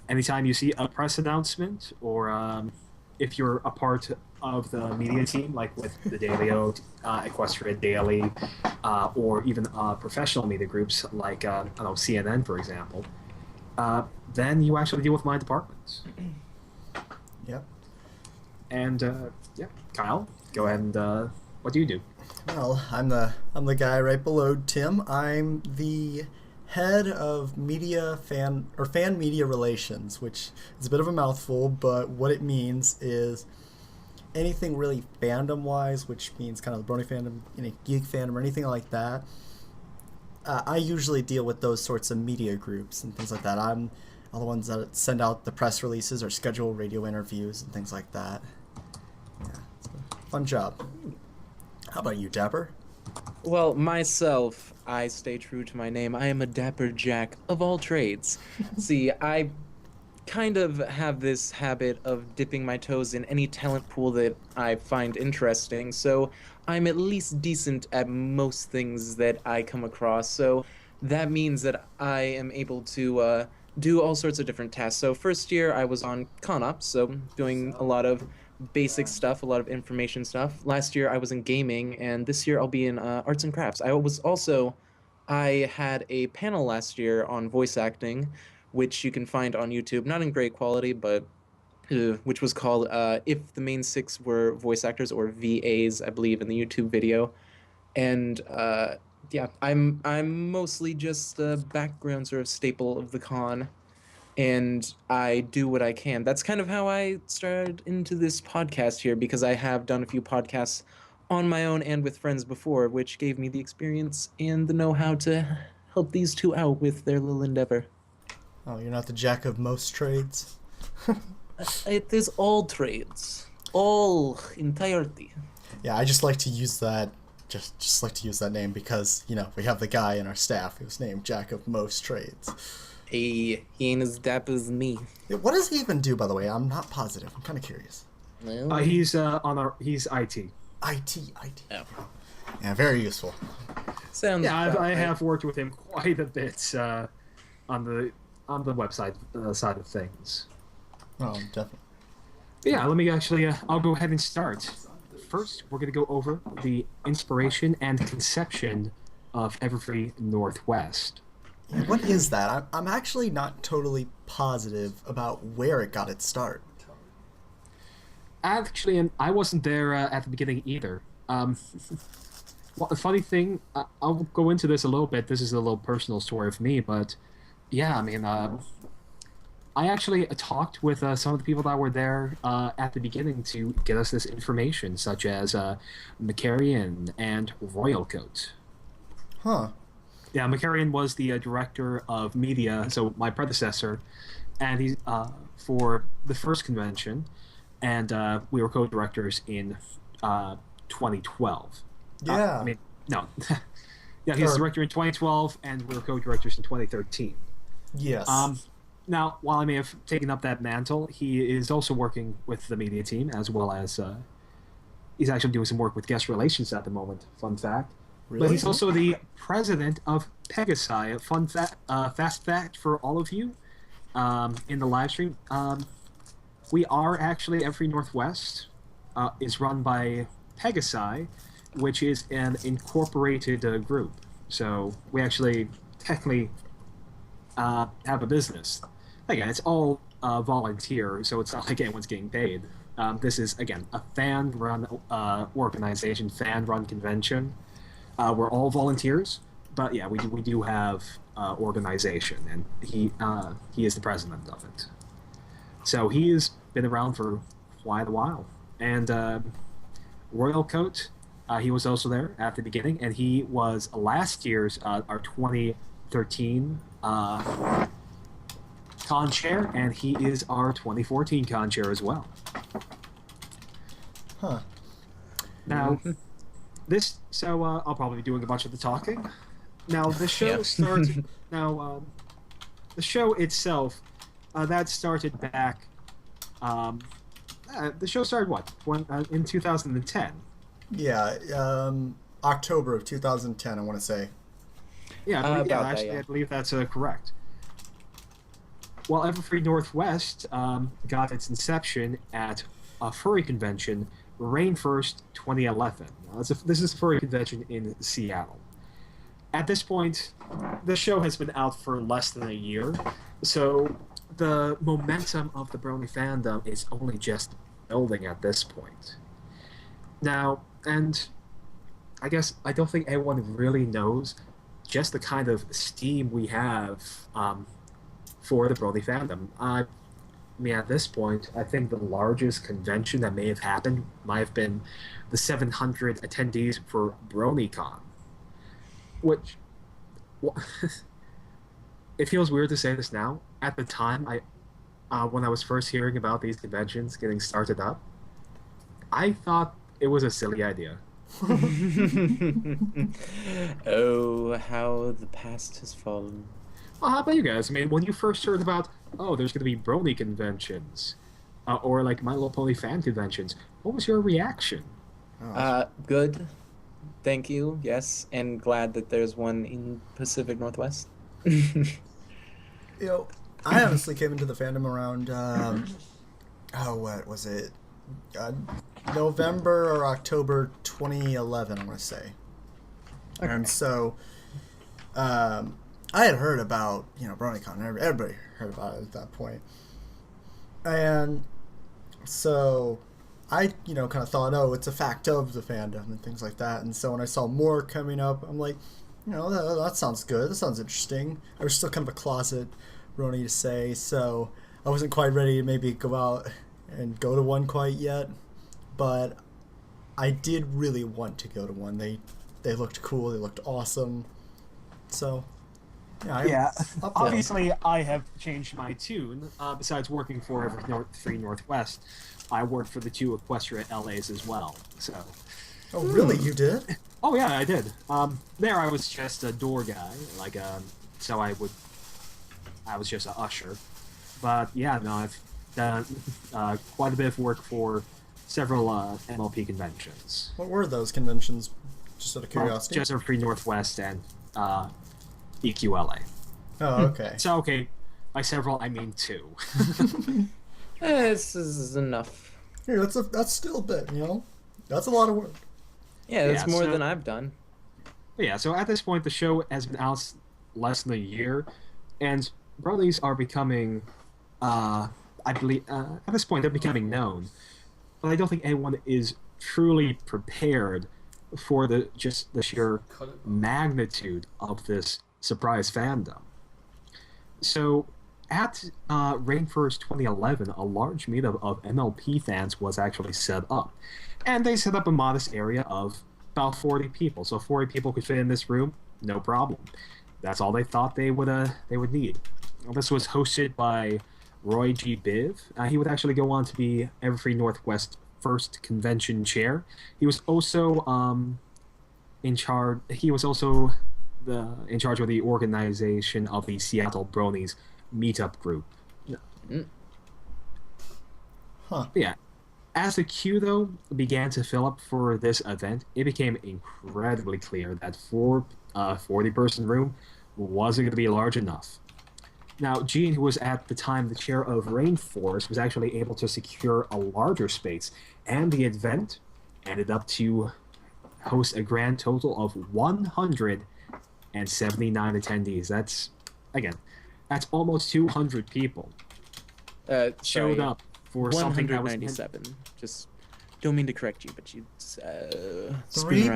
anytime you see a press announcement, or if you're a part of the media team, like with the Daily Oat, Equestria Daily, or even professional media groups like I don't know, CNN, for example, then you actually deal with my department. Yep. And yeah, Kyle, go ahead and what do you do? Well, I'm the guy right below Tim. I'm the head of fan media relations, which is a bit of a mouthful, but what it means is anything really fandom wise, which means kind of the Brony fandom, geek fandom, or anything like that. I usually deal with those sorts of media groups and things like that. I'm all the ones that send out the press releases or schedule radio interviews and things like that. Yeah, it's a fun job. How about you, Dapper? Well, myself, I stay true to my name. I am a dapper jack of all trades. See, I kind of have this habit of dipping my toes in any talent pool that I find interesting, so I'm at least decent at most things that I come across. So that means that I am able to do all sorts of different tasks. So first year I was on ConOps, so doing a lot of basic stuff, a lot of information stuff. Last year I was in gaming, and this year I'll be in arts and crafts. I had a panel last year on voice acting, which you can find on YouTube, not in great quality, but which was called If the Main Six Were Voice Actors, or VAs, I believe, in the YouTube video. And yeah, I'm mostly just a background sort of staple of the con, and I do what I can. That's kind of how I started into this podcast here, because I have done a few podcasts on my own and with friends before, which gave me the experience and the know-how to help these two out with their little endeavor. Oh, you're not the jack of most trades? It is all trades. All entirety. Yeah, I just like to use that, just like to use that name because, we have the guy in our staff who's named Jack of Most Trades. He ain't as dapper as me. Yeah, what does he even do, by the way? I'm not positive. I'm kind of curious. Well, He's he's IT. IT. Oh. Yeah, very useful. Sounds. Yeah, I have worked with him quite a bit on the website side of things. Oh, definitely. Yeah, let me actually, I'll go ahead and start. First, we're going to go over the inspiration and conception of Everfree Northwest. Yeah, what is that? I'm actually not totally positive about where it got its start. Actually, and I wasn't there at the beginning either. Well, the funny thing, I'll go into this a little bit. This is a little personal story of me, but yeah, I mean, I actually talked with some of the people that were there at the beginning to get us this information, such as Macarian and Royal Coat. Huh. Yeah, Macarian was the director of media, so my predecessor, and he's for the first convention, and we were co-directors in 2012. Yeah. I mean, no. Yeah, he was director in 2012, and we were co-directors in 2013. Yes. Now, while I may have taken up that mantle, he is also working with the media team, as well as he's actually doing some work with guest relations at the moment. Fun fact. Really? But he's also the president of Pegasi. Fast fact for all of you in the live stream. We are actually Everfree Northwest is run by Pegasi, which is an incorporated group. So we actually technically have a business. Again, it's all volunteer, so it's not like anyone's getting paid. This is, again, a fan-run organization, fan-run convention. We're all volunteers, but yeah, we do have organization, and he is the president of it. So he has been around for quite a while. And Royal Coat, he was also there at the beginning, and he was last year's our 2013 con chair, and he is our 2014 con chair as well. Huh. Now, I'll probably be doing a bunch of the talking. Now, the show started. Now, the show itself, that started back. The show started in 2010. Yeah, October of 2010, I want to say. Yeah, I believe that's correct. Well, Everfree Northwest got its inception at a furry convention, Rain 1st, 2011. This is a furry convention in Seattle. At this point, the show has been out for less than a year, so the momentum of the Brony fandom is only just building at this point. Now, and I guess I don't think anyone really knows just the kind of steam we have for the Brony fandom. I mean, at this point, I think the largest convention that may have happened might have been the 700 attendees for BronyCon, which it feels weird to say this now. At the time, when I was first hearing about these conventions getting started up, I thought it was a silly idea. Oh, how the past has fallen. Well, how about you guys? I mean, when you first heard about, there's going to be Brony conventions, or like My Little Pony fan conventions, what was your reaction? Good. Thank you, yes, and glad that there's one in Pacific Northwest. I honestly came into the fandom around, what was it? November or October 2011, I'm going to say. Okay. And so, I had heard about, BronyCon. Everybody heard about it at that point. And so I, kind of thought, it's a fact of the fandom and things like that. And so when I saw more coming up, I'm like, that sounds good. That sounds interesting. I was still kind of a closet Brony to say, so I wasn't quite ready to maybe go out and go to one quite yet. But I did really want to go to one. They looked cool. They looked awesome. So... Yeah, obviously I have changed my tune. Besides working for Everfree Northwest, I worked for the two Equestria LAs as well. So. Oh, really? You did? Oh, yeah, I did. There I was just a door guy, so I was just an usher. But yeah, no, I've done quite a bit of work for several MLP conventions. What were those conventions, just out of curiosity? Just Everfree Northwest and EQLA. Oh, okay. So, okay, by several, I mean two. This is enough. Here, that's still a bit, you know? That's a lot of work. Yeah, that's more than I've done. Yeah, so at this point, the show has been out less than a year, and Brothers are becoming, I believe, at this point, they're becoming known. But I don't think anyone is truly prepared for the sheer magnitude of this surprise fandom. So, at Rainforest 2011, a large meetup of MLP fans was actually set up. And they set up a modest area of about 40 people. So 40 people could fit in this room, no problem. That's all they thought they would need. This was hosted by Roy G. Biv. He would actually go on to be Everfree Northwest first convention chair. He was also in charge. He was also in charge of the organization of the Seattle Bronies meetup group. Huh. Yeah. As the queue, though, began to fill up for this event, it became incredibly clear that 40-person room wasn't going to be large enough. Now, Gene, who was at the time the chair of Rainforest, was actually able to secure a larger space, and the event ended up to host a grand total of 179 attendees. That's almost 200 people showed up for something that was 197. Just don't mean to correct you, but you 3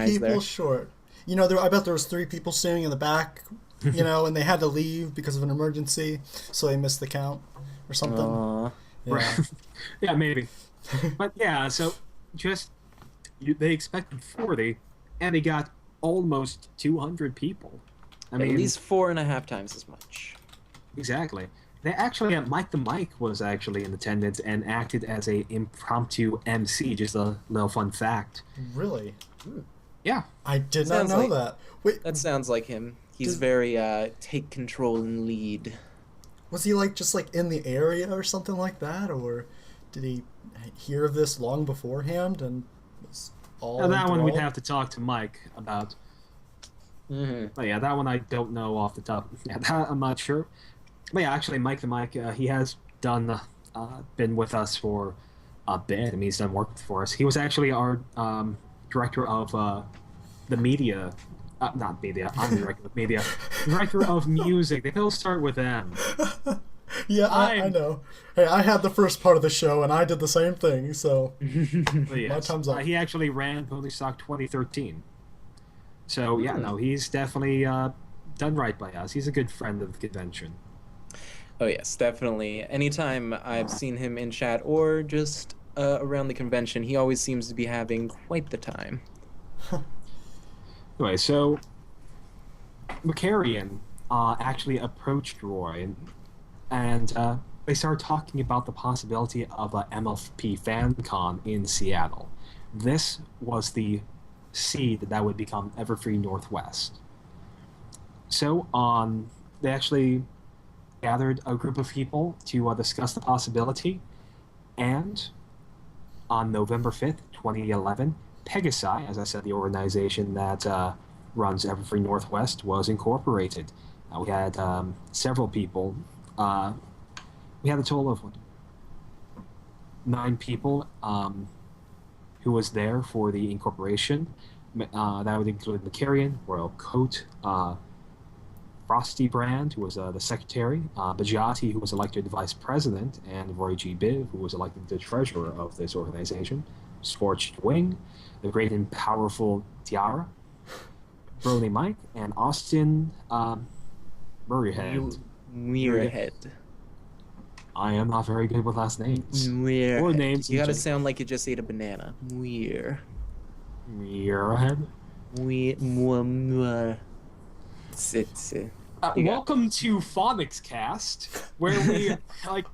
people short. You know, I bet there was 3 people standing in the back, you know, and they had to leave because of an emergency, so they missed the count or something. Yeah. Right. Yeah, maybe. But yeah, so they expected 40, and they got almost 200 people. I mean, at least 4.5 times as much. Exactly. They actually, Mike the Mike was actually in attendance and acted as a impromptu MC. Just a little fun fact. Really? Yeah. I did not know that. Wait, that sounds like him. He's very take control and lead. Was he just in the area or something like that, or did he hear of this long beforehand and was all? Now, that one we'd have to talk to Mike about. Mm-hmm. But yeah, that one I don't know off the top. Yeah, that I'm not sure. But yeah, actually, Mike the Mike, he has been with us for a bit. I mean, he's done work for us. He was actually our director of the media. Not media. I'm the director of media. Director of music. They all start with M. Yeah, I know. Hey, I had the first part of the show, and I did the same thing, so Yes. my time's up. He actually ran Pony Stock 2013. So, yeah, no, he's definitely done right by us. He's a good friend of the convention. Oh, yes, definitely. Anytime I've seen him in chat or just around the convention, he always seems to be having quite the time. Anyway, so Macarian actually approached Roy, and they started talking about the possibility of a MLP FanCon in Seattle. This was the seed that would become Everfree Northwest. So they actually gathered a group of people to discuss the possibility, and on November 5th, 2011, Pegasi, as I said, the organization that runs Everfree Northwest, was incorporated. We had several people. We had a total of 9 people who was there for the incorporation. That would include Macarian, Royal Coat, Frosty Brand, who was the secretary, Bajati, who was elected vice president, and Roy G. Biv, who was elected the treasurer of this organization, Scorched Wing, the great and powerful Tiara, Brony Mike, and Austin Murrayhead. Muirhead. I am not very good with last names. Muirhead. Or names. You gotta sound like you just ate a banana. Muirhead. Welcome to Phonics Cast, where we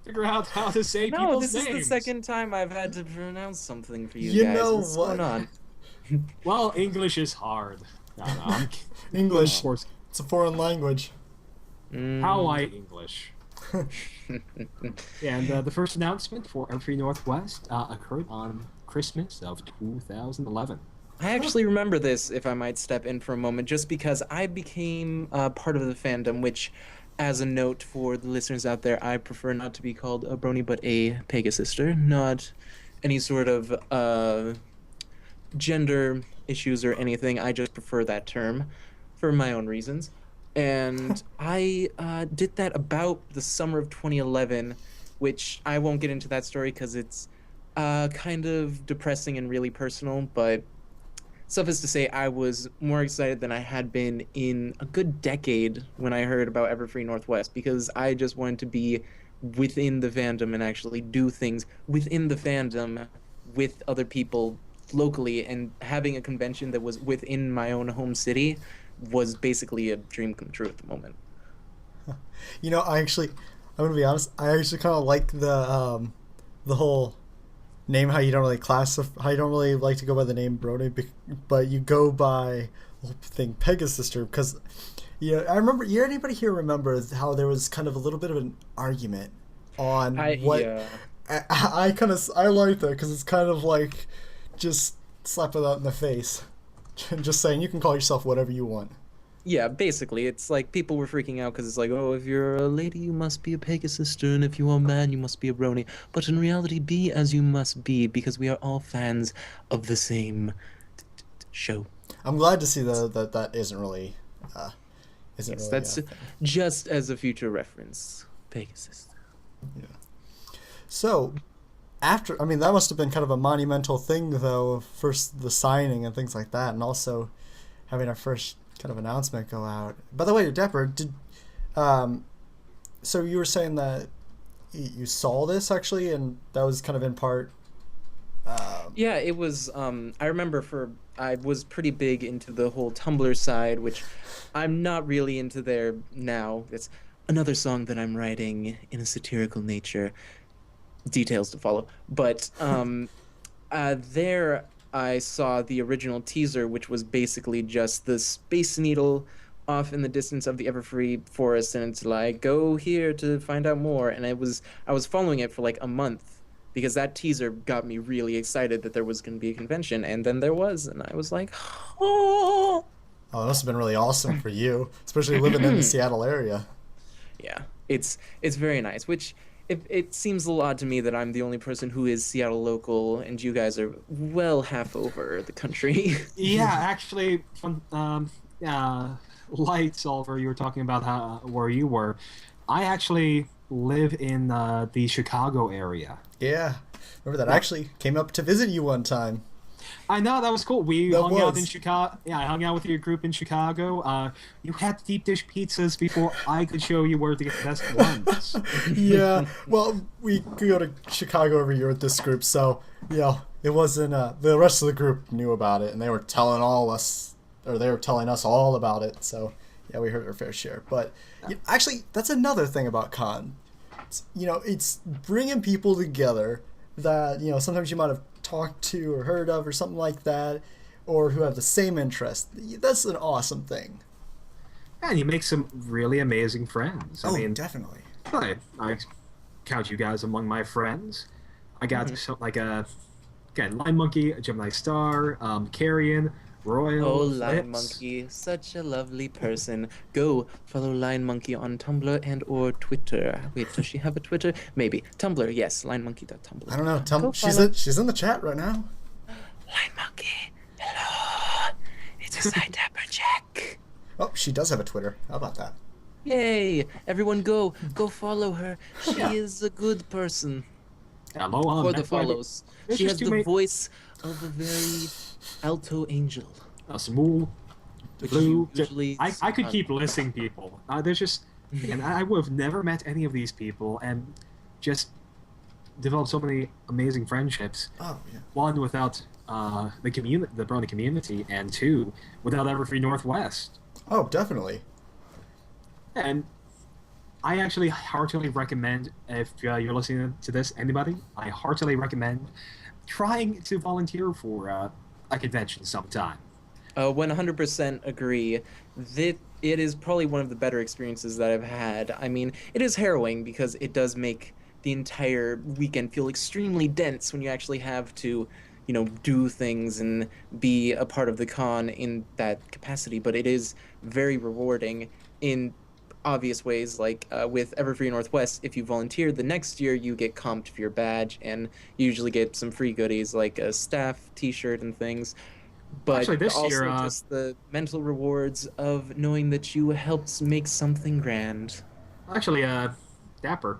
figure out how to say people's names. No, this is the second time I've had to pronounce something for you You guys. know What's what? going on? Well, English is hard. No, English. Of course. It's a foreign language. How I English. And the first announcement for Everfree Northwest occurred on Christmas of 2011. I actually remember this, if I might step in for a moment, just because I became part of the fandom, which, as a note for the listeners out there, I prefer not to be called a brony, but a Pegasister, not any sort of gender issues or anything. I just prefer that term for my own reasons. And I did that about the summer of 2011, which I won't get into that story because it's kind of depressing and really personal, but suffice to say, I was more excited than I had been in a good decade when I heard about Everfree Northwest, because I just wanted to be within the fandom and actually do things within the fandom with other people locally, and having a convention that was within my own home city was basically a dream come true at the moment. You know, I'm gonna be honest, I actually kind of like the whole name, how you don't really like to go by the name Brony, but you go by the whole thing Pegasus, because I remember. Anybody here remember how there was kind of a little bit of an argument on what? Yeah. I like that because it's kind of like just slap it out in the face, just saying you can call yourself whatever you want. Yeah, basically, it's like people were freaking out because it's like, oh, if you're a lady, you must be a Pegasus, and if you're a man, you must be a brony. But in reality, be as you must be, because we are all fans of the same show. I'm glad to see that isn't really. That's just as a future reference, Pegasus. Yeah. So, that must have been kind of a monumental thing, though. First, the signing and things like that, and also having our first kind of announcement go out. By the way, Dapper, so you were saying that you saw this actually, and that was kind of in part. Yeah, it was. I remember I was pretty big into the whole Tumblr side, which I'm not really into there now. It's another song that I'm writing in a satirical nature. Details to follow. But there I saw the original teaser, which was basically just the Space Needle off in the distance of the Everfree forest, and it's like, go here to find out more. And I was following it for like a month, because that teaser got me really excited that there was going to be a convention, and then there was, and I was like, oh. Oh, that must have been really awesome for you, especially living in the Seattle area. Yeah, it's very nice, which it seems a lot to me that I'm the only person who is Seattle local, and you guys are well half over the country. Yeah, actually, Light Solver, you were talking about where you were. I actually live in the Chicago area. Yeah, remember that? I actually came up to visit you one time. I know, that was cool. We hung out in Chicago. Yeah, I hung out with your group in Chicago. You had deep dish pizzas before I could show you where to get the best ones. Yeah, well, we go to Chicago every year with this group, so it wasn't. The rest of the group knew about it, and they were telling us all about it. So yeah, we heard our fair share. But actually, that's another thing about con. It's bringing people together that sometimes you might have talked to or heard of or something like that, or who have the same interest. That's an awesome thing. Yeah, and you make some really amazing friends. I mean, definitely. I count you guys among my friends. I got Line Monkey, Gemini Star, Carrion, Royal. Oh, Line Monkey, such a lovely person. Go follow Line Monkey on Tumblr and or Twitter. Wait, does she have a Twitter? Maybe. Tumblr, yes, linemonkey.tumblr. I don't know. She's in the chat right now. Line Monkey, hello. It's a side Dapper Jack. Oh, she does have a Twitter. How about that? Yay! Everyone go follow her. She is a good person. Hello, for the follows. She has the voice of a very alto angel. A smooth, blue. I could keep listing people. There's just, and I would have never met any of these people, and just developed so many amazing friendships. Oh yeah. One, without the community, the Brony community, and two, without Everfree Northwest. Oh, definitely. And I actually heartily recommend, if you're listening to this, anybody, I heartily recommend trying to volunteer for a convention sometime. 100% agree. It is probably one of the better experiences that I've had. I mean, it is harrowing because it does make the entire weekend feel extremely dense when you actually have to, do things and be a part of the con in that capacity. But it is very rewarding in obvious ways, like with Everfree Northwest, if you volunteer, the next year you get comped for your badge, and you usually get some free goodies like a staff t-shirt and things. But Actually, this also year, just the mental rewards of knowing that you helped make something grand. Actually, Dapper,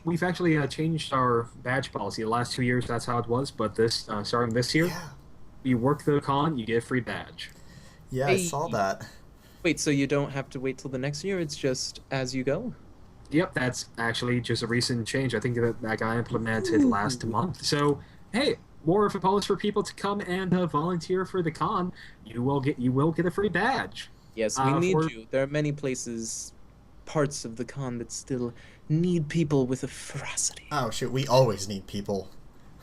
we've actually changed our badge policy. The last 2 years, that's how it was, but this starting this year, you work the con, you get a free badge. Yeah, I saw that. Wait, so you don't have to wait till the next year? It's just as you go? Yep, that's actually just a recent change. I think that got implemented last month. So, hey, more of a policy for people to come and volunteer for the con. You will get a free badge. Yes, we need you. There are many places, parts of the con that still need people with a ferocity. Oh shoot, we always need people.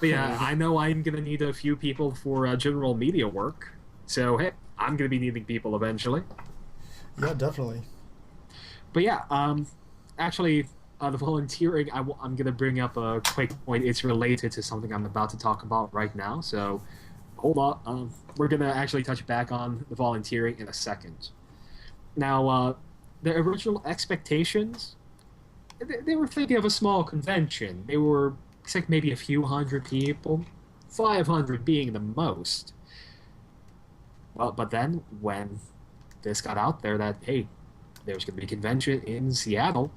But yeah, I know I'm gonna need a few people for general media work. So hey, I'm gonna be needing people eventually. Yeah, definitely. But yeah, actually, the volunteering, I'm going to bring up a quick point. It's related to something I'm about to talk about right now. So hold on. We're going to actually touch back on the volunteering in a second. Now, the original expectations, they were thinking of a small convention. They were expecting maybe a few hundred people, 500 being the most. Well, but then when this got out there that, hey, there's going to be a convention in Seattle,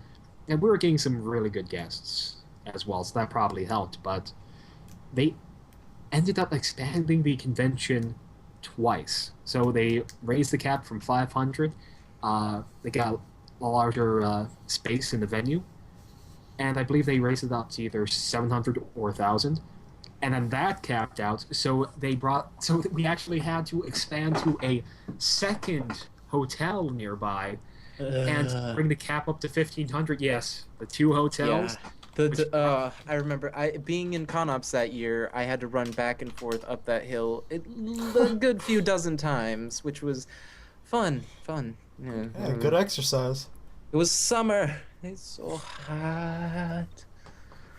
and we were getting some really good guests as well, so that probably helped. But they ended up expanding the convention twice. So they raised the cap from 500. They got a larger space in the venue, and I believe they raised it up to either 700 or 1,000. And then that capped out, so we actually had to expand to a second hotel nearby and bring the cap up to 1,500. Yes, the 2 hotels. Yeah. I remember being in ConOps that year. I had to run back and forth up that hill a good few dozen times, which was fun. Yeah, good exercise. It was summer. It's so hot.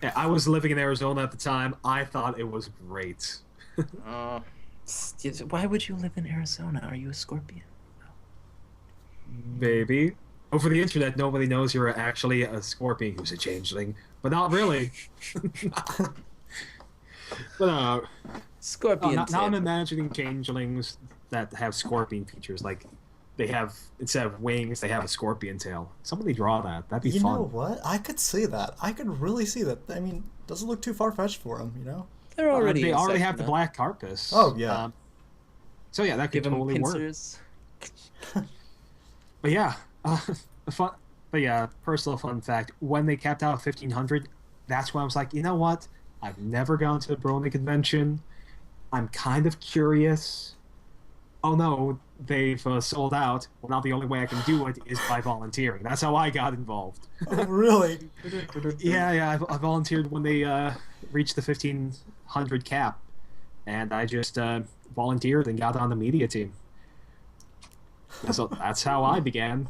Yeah, I was living in Arizona at the time. I thought it was great. Why would you live in Arizona? Are you a Scorpion? Maybe. Over the internet, nobody knows you're actually a Scorpion who's a changeling, but not really. But Scorpion. Now I'm imagining changelings that have Scorpion features, like they have, instead of wings, they have a scorpion tail. Somebody draw that. That'd be fun. You know what? I could see that. I could really see that. I mean, doesn't look too far-fetched for them, you know? They already have the black carpus. Oh, yeah. So yeah, that could totally work. But yeah, personal fun fact, when they capped out 1,500, that's when I was like, you know what? I've never gone to a Brony convention. I'm kind of curious. Oh no, they've sold out. Well, now the only way I can do it is by volunteering. That's how I got involved. Oh, really? Yeah, I volunteered when they reached the 1,500 cap. And I just volunteered and got on the media team. So that's how I began.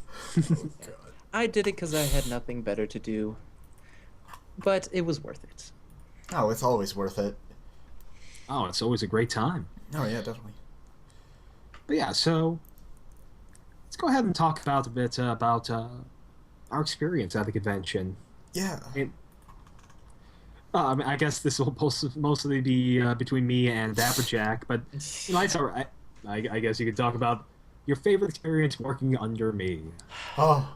I did it because I had nothing better to do. But it was worth it. Oh, it's always worth it. Oh, it's always a great time. Oh, yeah, definitely. But yeah, so let's go ahead and talk about a bit about our experience at the convention. Yeah. I guess this will mostly be between me and Dapperjack, but you know, it's all right. I guess you could talk about your favorite experience working under me. Oh.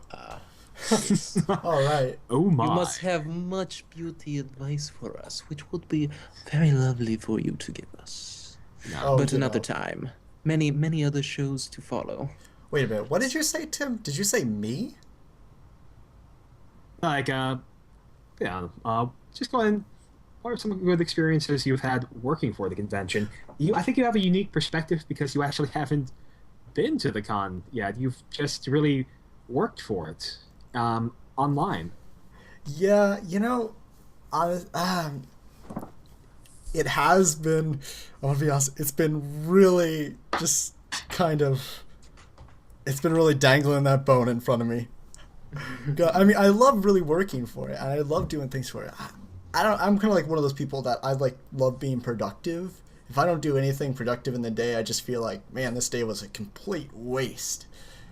All right. Oh my. You must have much beauty advice for us, which would be very lovely for you to give us. No. But another time. Many other shows to follow. Wait a minute. What did you say, Tim? Did you say me? Like, just go ahead and what are some good experiences you've had working for the convention? I think you have a unique perspective because you actually haven't been to the con yet. You've just really worked for it online. Yeah, you know, it has been, I'll be honest, it's been really just kind of, it's been really dangling that bone in front of me. I mean, I love really working for it, and I love doing things for it. I'm kind of like one of those people that I love being productive. If I don't do anything productive in the day, I just feel like, man, this day was a complete waste.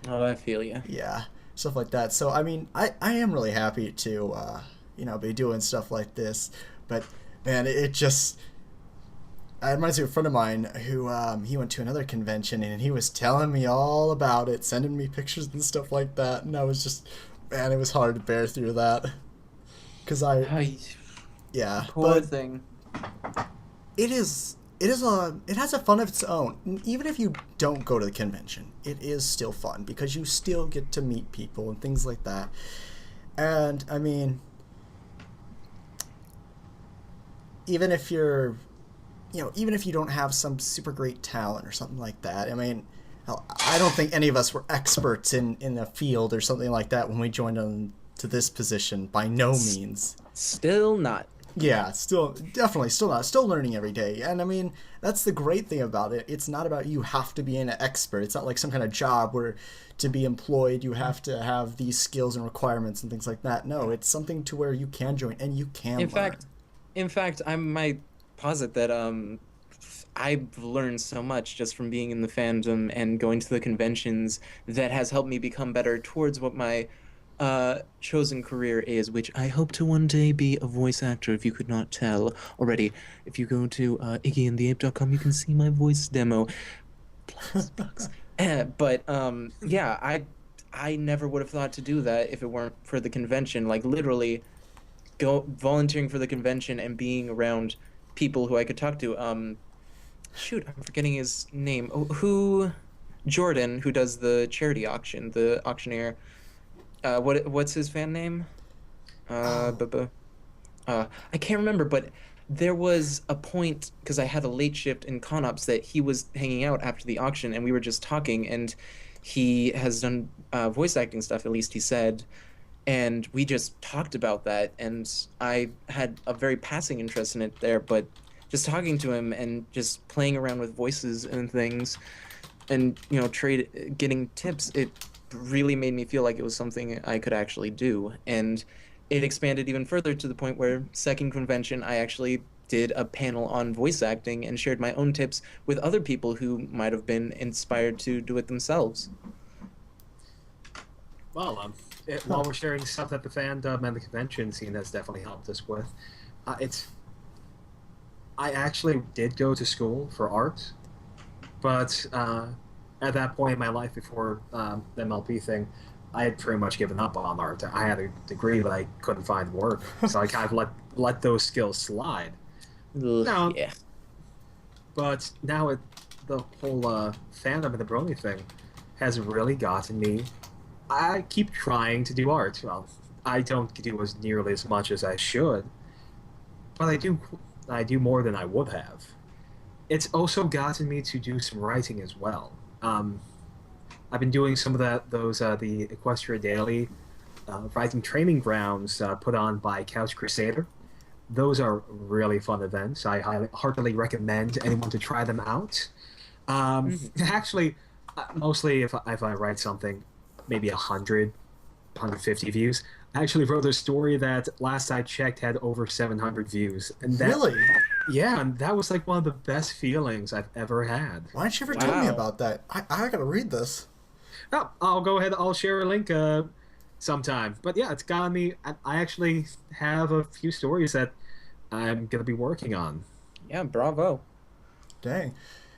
Oh, I feel you. Yeah. stuff like that. So I mean, I am really happy to be doing stuff like this, but man, it just. It reminds me of a friend of mine who he went to another convention and he was telling me all about it, sending me pictures and stuff like that, and I was just, man, it was hard to bear through that, because poor thing. It has a fun of its own. Even if you don't go to the convention, it is still fun because you still get to meet people and things like that. And I mean, even if you don't have some super great talent or something like that, I mean, I don't think any of us were experts in a field or something like that when we joined on to this position, by no means. Still not. Yeah, definitely still not. Still learning every day. And I mean, that's the great thing about it. It's not about you have to be an expert. It's not like some kind of job where to be employed you have to have these skills and requirements and things like that. No, it's something to where you can join and you can learn. In fact, I might posit that I've learned so much just from being in the fandom and going to the conventions that has helped me become better towards what my chosen career is, which I hope to one day be a voice actor, if you could not tell already. If you go to iggyandtheape.com, you can see my voice demo. Plugs. But yeah, I never would have thought to do that if it weren't for the convention. Like, literally volunteering for the convention and being around people who I could talk to. Shoot, I'm forgetting his name. Jordan, who does the charity auction, the auctioneer. What's his fan name? I can't remember, but there was a point, because I had a late shift in ConOps, that he was hanging out after the auction, and we were just talking, and he has done voice acting stuff, at least he said, and we just talked about that, and I had a very passing interest in it there, but just talking to him and just playing around with voices and things, and getting tips, it really made me feel like it was something I could actually do. And it expanded even further to the point where second convention I actually did a panel on voice acting and shared my own tips with other people who might have been inspired to do it themselves. Well, while we're sharing stuff that the fandom and the convention scene has definitely helped us with, I actually did go to school for art, but at that point in my life, before the MLP thing, I had pretty much given up on art. I had a degree, but I couldn't find work, so I kind of let those skills slide. Yeah. But now the whole fandom and the Brony thing has really gotten me. I keep trying to do art. Well, I don't do as nearly as much as I should, but I do more than I would have. It's also gotten me to do some writing as well. I've been doing some of the Equestria Daily writing training grounds put on by Couch Crusader. Those are really fun events. I heartily recommend anyone to try them out. Actually, mostly if I write something, maybe 100, 150 views. I actually wrote a story that last I checked had over 700 views. And Really? Yeah, and that was like one of the best feelings I've ever had. Why didn't you ever tell me about that? I gotta read this. Oh, I'll go ahead. I'll share a link sometime. But yeah, it's gotten me. I actually have a few stories that I'm gonna be working on. Yeah, bravo. Dang.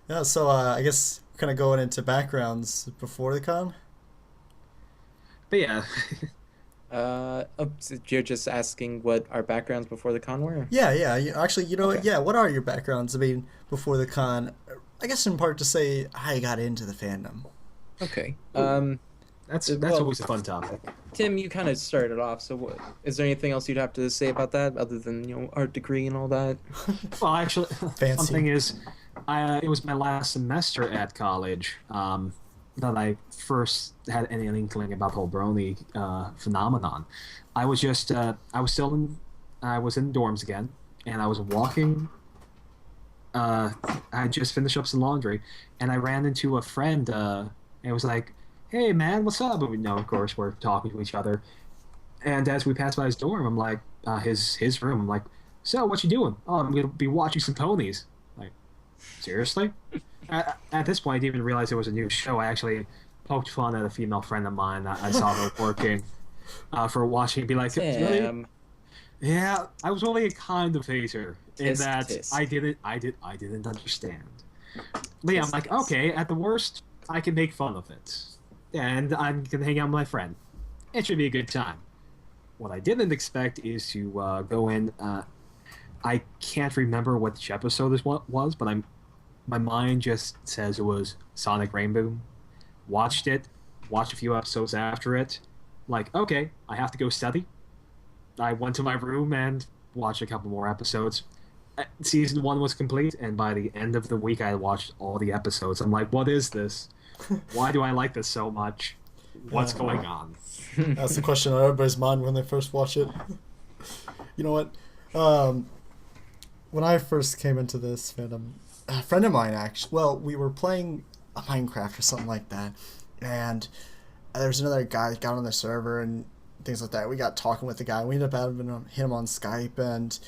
Yeah. So I guess kind of going into backgrounds before the con. But yeah. So you're just asking what our backgrounds before the con were? Yeah. Actually, you know what? Okay. Yeah. What are your backgrounds? I mean, before the con. I guess in part to say how you got into the fandom. Okay. That's always a fun topic. Tim, you kind of started off. So, is there anything else you'd have to say about that, other than art degree and all that? Well, actually, Fancy. something is, it was my last semester at college that I first had any inkling about the whole Brony phenomenon. I was just I was in dorms again, and I was walking. I had just finished up some laundry, and I ran into a friend. And it was like, "Hey man, what's up?" But we know, of course, we're talking to each other. And as we passed by his dorm, I'm like, his room. I'm like, "So, what you doing?" "Oh, I'm gonna be watching some ponies." Like, seriously? At this point, I didn't even realize there was a new show. I actually poked fun at a female friend of mine that I saw her working for watching. Be like, really? Yeah, I was only a kind of hater in that I didn't understand. But yeah, I'm like, okay, at the worst, I can make fun of it, and I'm gonna hang out with my friend. It should be a good time. What I didn't expect is to go in. I can't remember which episode this was, but my mind just says it was Sonic Rainbow. Watched a few episodes after it. Like, okay, I have to go study. I went to my room and watched a couple more episodes. Season 1 was complete, and by the end of the week, I watched all the episodes. I'm like, what is this? Why do I like this so much? What's going on? That's the question on everybody's mind when they first watch it. You know what? When I first came into this fandom, a friend of mine we were playing a Minecraft or something like that, and there was another guy that got on the server and things like that. We got talking with the guy. We ended up having him on Skype and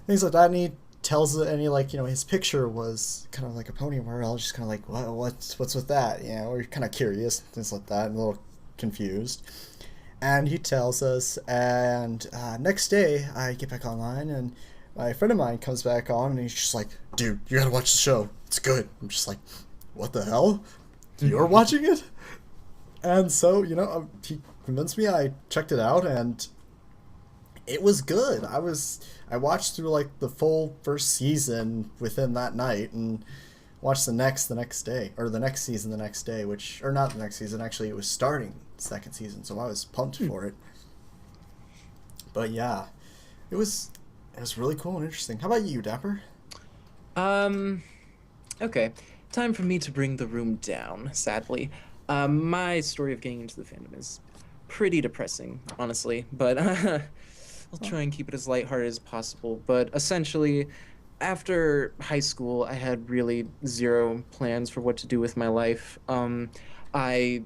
things like that. And he tells it, and his picture was kind of like a pony. Where I was just kind of like, what's with that? We're kind of curious, things like that, and a little confused. And he tells us, and next day I get back online, and my friend of mine comes back on, and he's just like, dude, you gotta watch the show. It's good. I'm just like, what the hell? You're watching it? And so, he convinced me. I checked it out, and it was good. I watched through like the full first season within that night, and watched the next day, or the next season the next day, or not the next season, actually it was starting the second season, so I was pumped for it. But yeah, it was really cool and interesting. How about you, Dapper? Okay. Time for me to bring the room down, sadly. My story of getting into the fandom is pretty depressing, honestly, but I'll try and keep it as lighthearted as possible. But essentially, after high school, I had really zero plans for what to do with my life. I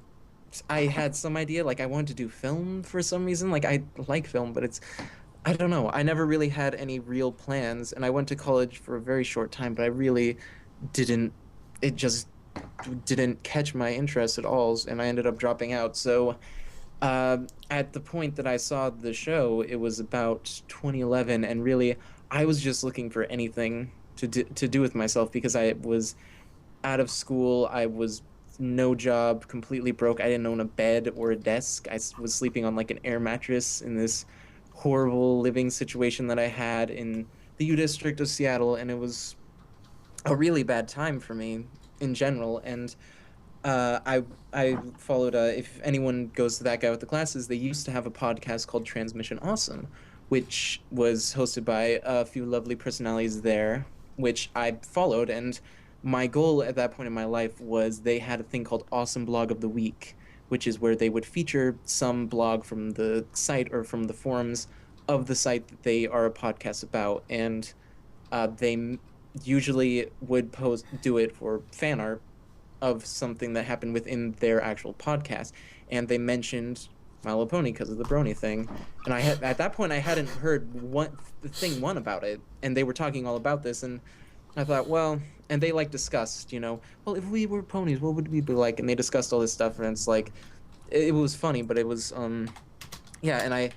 had some idea, like I wanted to do film for some reason. Like I like film, but I don't know. I never really had any real plans, and I went to college for a very short time, but I really didn't. It just didn't catch my interest at all, and I ended up dropping out. So at the point that I saw the show, it was about 2011, and really I was just looking for anything to do with myself, because I was out of school. I was no job, completely broke. I didn't own a bed or a desk. I was sleeping on like an air mattress in this horrible living situation that I had in the U District of Seattle, and it was a really bad time for me in general. And I followed, if anyone goes to That Guy with the Glasses, they used to have a podcast called Transmission Awesome, which was hosted by a few lovely personalities there, which I followed. And my goal at that point in my life was, they had a thing called Awesome Blog of the Week, which is where they would feature some blog from the site or from the forums of the site that they are a podcast about. And they usually would do it for fan art of something that happened within their actual podcast. And they mentioned My Little Pony because of the Brony thing. And at that point I hadn't heard thing one about it, and they were talking all about this, and I thought, well, and they like discussed, well, if we were ponies, what would we be like? And they discussed all this stuff, and it's like, it was funny, but it was yeah. And I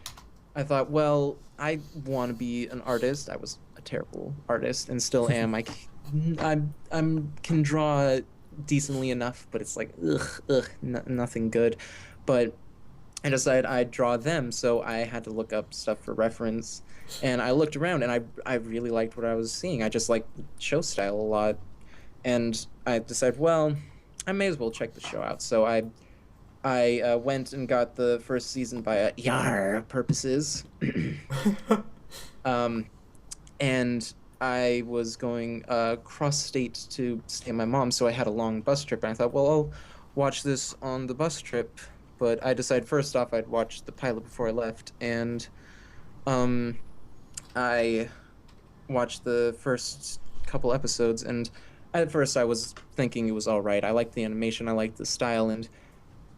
thought, well, I want to be an artist. I was a terrible artist and still am. I can draw decently enough, but it's like nothing good. But I decided I'd draw them, so I had to look up stuff for reference, and I looked around, and I really liked what I was seeing. I just liked show style a lot, and I decided, well, I may as well check the show out. So I went and got the first season by YAR purposes, and I was going cross-state to stay at my mom's, so I had a long bus trip, and I thought, well, I'll watch this on the bus trip. But I decided first off I'd watch the pilot before I left, and I watched the first couple episodes, and at first I was thinking it was all right. I liked the animation, I liked the style, and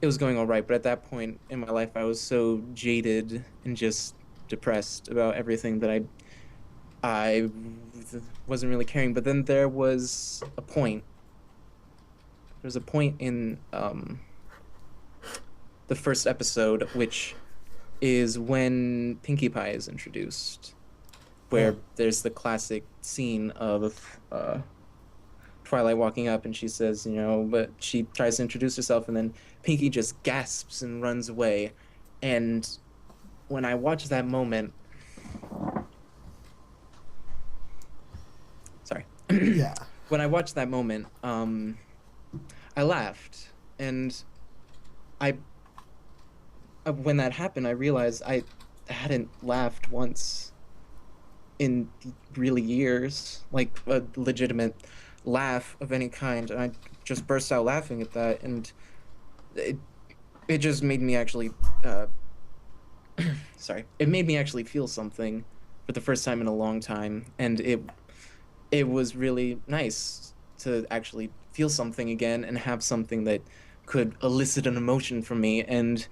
it was going all right. But at that point in my life, I was so jaded and just depressed about everything that I wasn't really caring. But then there was a point. There was a point in the first episode, which is when Pinkie Pie is introduced, where there's the classic scene of Twilight walking up and she says, but she tries to introduce herself and then Pinkie just gasps and runs away. And when I watched that moment, Yeah. When I watched that moment, I laughed, and when that happened, I realized I hadn't laughed once in really years, like a legitimate laugh of any kind, and I just burst out laughing at that, and it just made me actually it made me actually feel something for the first time in a long time, and it was really nice to actually feel something again and have something that could elicit an emotion from me. And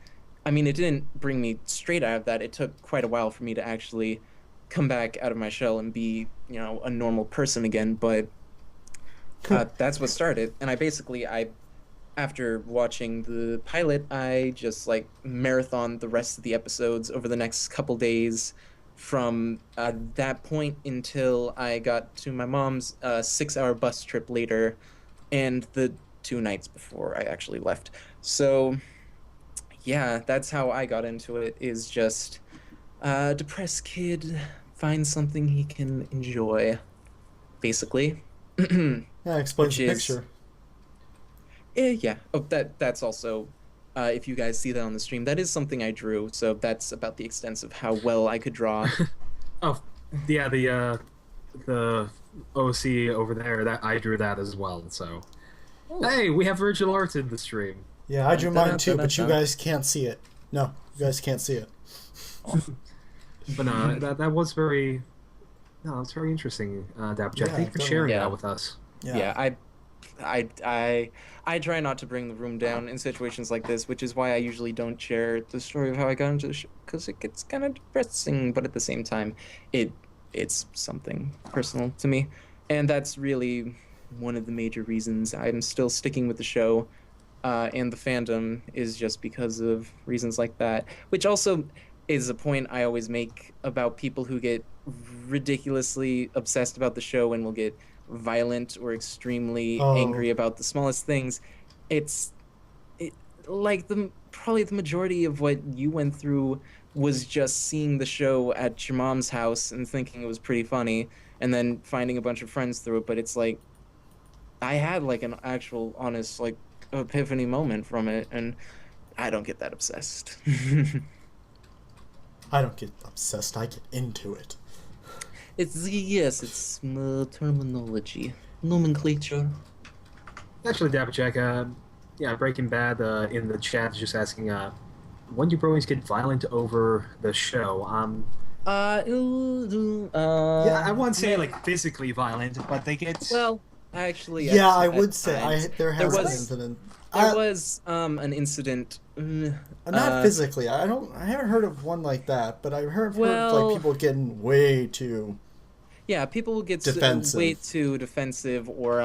I mean, it didn't bring me straight out of that. It took quite a while for me to actually come back out of my shell and be, a normal person again. But that's what started. And after watching the pilot, I just marathoned the rest of the episodes over the next couple days, from that point until I got to my mom's 6-hour bus trip later, and the 2 nights before I actually left. So yeah, that's how I got into it, is just a depressed kid finds something he can enjoy, basically. Yeah, explains the picture. Yeah. Oh, that's also, if you guys see that on the stream, that is something I drew, so that's about the extent of how well I could draw. Oh, yeah, the OC over there, that I drew that as well, so... Oh. Hey, we have original art in the stream. Yeah, I drew mine too, but you guys can't see it. No, you guys can't see it. But no, that was very... No, it's very interesting, Dapjack. Thank you for sharing that with us. Yeah, I try not to bring the room down in situations like this, which is why I usually don't share the story of how I got into the show, because it gets kind of depressing, but at the same time, it's something personal to me. And that's really one of the major reasons I'm still sticking with the show, and the fandom, is just because of reasons like that, which also is a point I always make about people who get ridiculously obsessed about the show and will get violent or extremely angry about the smallest things. Probably the majority of what you went through was just seeing the show at your mom's house and thinking it was pretty funny, and then finding a bunch of friends through it. But it's like, I had an actual honest epiphany moment from it, and I don't get that obsessed. I don't get obsessed, I get into it. It's terminology, nomenclature. Actually, Dapperjack, Breaking Bad in the chat is just asking, when do bronies get violent over the show? Yeah, I wouldn't say physically violent, but they get. Well, actually. Yeah, I would say there has been an incident. There was an incident. Not physically. I haven't heard of one like that, but I've heard people getting way too. Yeah, people will get defensive. Way too defensive, or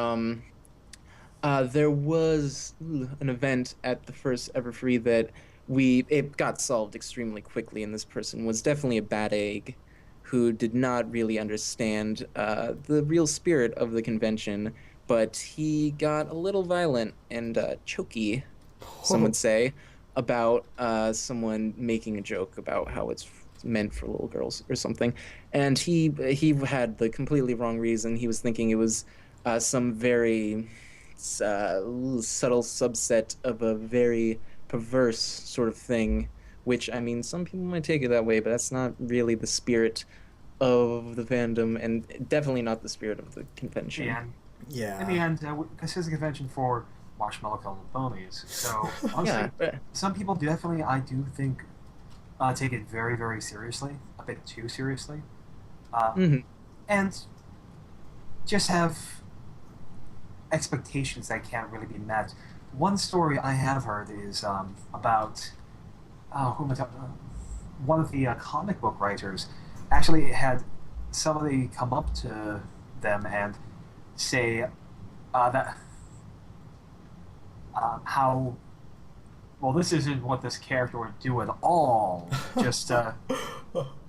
there was an event at the first Everfree that it got solved extremely quickly, and this person was definitely a bad egg who did not really understand the real spirit of the convention, but he got a little violent and choky, some would say, about someone making a joke about how it's meant for little girls or something, and he had the completely wrong reason. He was thinking it was some very subtle subset of a very perverse sort of thing, which, I mean, some people might take it that way, but that's not really the spirit of the fandom, and definitely not the spirit of the convention. Yeah. In the end, this is a convention for marshmallow colored ponies, so honestly, some people definitely, I do think, take it very, very seriously, a bit too seriously, and just have expectations that can't really be met. One story I have heard is about who am I talking about? One of the comic book writers actually had somebody come up to them and say that how well, this isn't what this character would do at all. Just,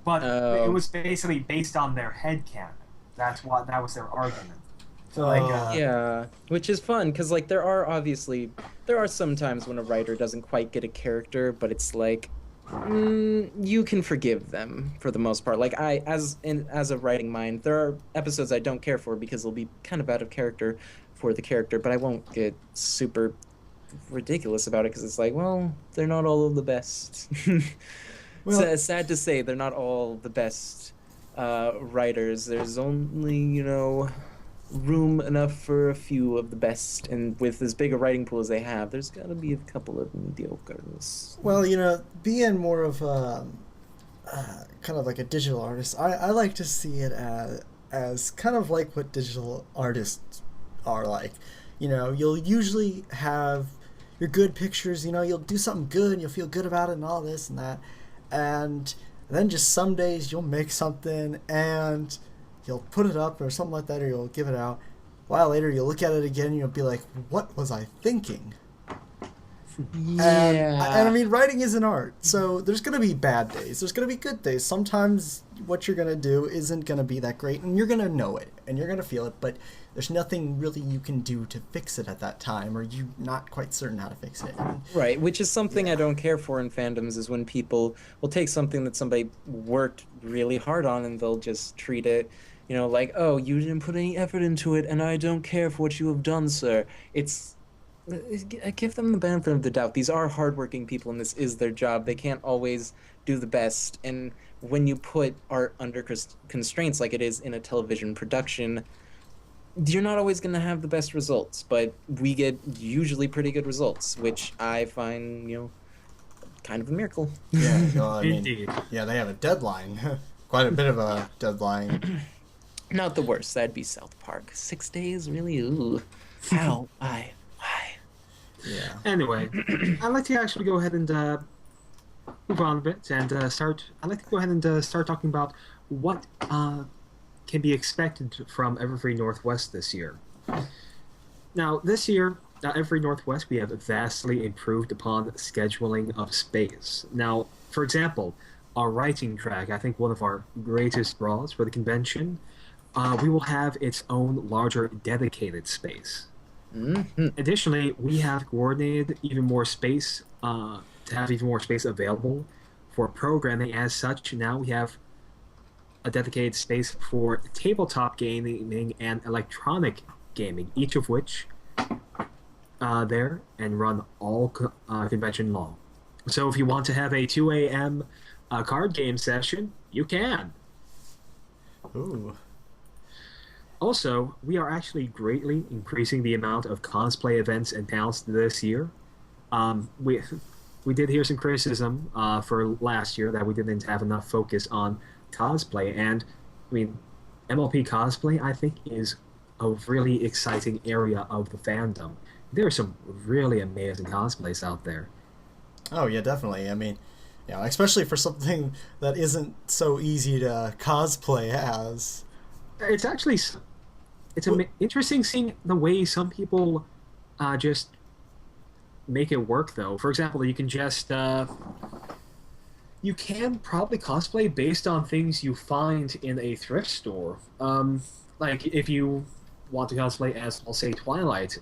but it was basically based on their headcanon. That was their argument. So, yeah, which is fun because like there are some times when a writer doesn't quite get a character, but it's like you can forgive them for the most part. Like as a writing mind, there are episodes I don't care for because they'll be kind of out of character for the character, but I won't get super ridiculous about it because it's like, well, they're not all of the best. Well, it's sad to say they're not all the best writers. There's only room enough for a few of the best, and with as big a writing pool as they have, there's got to be a couple of mediocres. Well, being more of a kind of like a digital artist, I like to see it as kind of like what digital artists are like. You'll usually have your good pictures, you'll do something good and you'll feel good about it and all this and that, and then just some days you'll make something and you'll put it up or something like that, or you'll give it out. A while later, you'll look at it again and you'll be like, what was I thinking? Yeah. And I mean, writing is an art, so there's going to be bad days. There's going to be good days. Sometimes what you're going to do isn't going to be that great, and you're going to know it, and you're going to feel it, but there's nothing really you can do to fix it at that time, or you're not quite certain how to fix it. Right, which is something I don't care for in fandoms, is when people will take something that somebody worked really hard on and they'll just treat it, like, oh, you didn't put any effort into it, and I don't care for what you have done, sir. I give them the benefit of the doubt. These are hardworking people, and this is their job. They can't always do the best, and when you put art under constraints like it is in a television production, you're not always going to have the best results, but we get usually pretty good results, which I find, kind of a miracle. Yeah, I mean, Indeed. Yeah, they have a deadline. Quite a bit of a deadline. Not the worst. That'd be South Park. 6 days? Really? Ooh. How? Why? Yeah. Anyway, I'd like to actually go ahead and move on a bit and start. I'd like to go ahead and start talking about what can be expected from Everfree Northwest this year. Now, this year, at Everfree Northwest, we have vastly improved upon the scheduling of space. Now, for example, our writing track, I think one of our greatest draws for the convention, we will have its own larger dedicated space. Mm-hmm. Additionally, we have coordinated even more space to have even more space available for programming. As such, now we have a dedicated space for tabletop gaming and electronic gaming, each of which there and run all convention long. So if you want to have a 2 a.m. Card game session, you can. Ooh. Also, we are actually greatly increasing the amount of cosplay events and panels this year. We did hear some criticism for last year that we didn't have enough focus on cosplay, and I mean, MLP cosplay, I think, is a really exciting area of the fandom. There are some really amazing cosplays out there. Oh yeah, definitely. I mean, especially for something that isn't so easy to cosplay as. It's interesting seeing the way some people just make it work, though. For example, you can just you can probably cosplay based on things you find in a thrift store. Like if you want to cosplay as, I'll say, Twilight,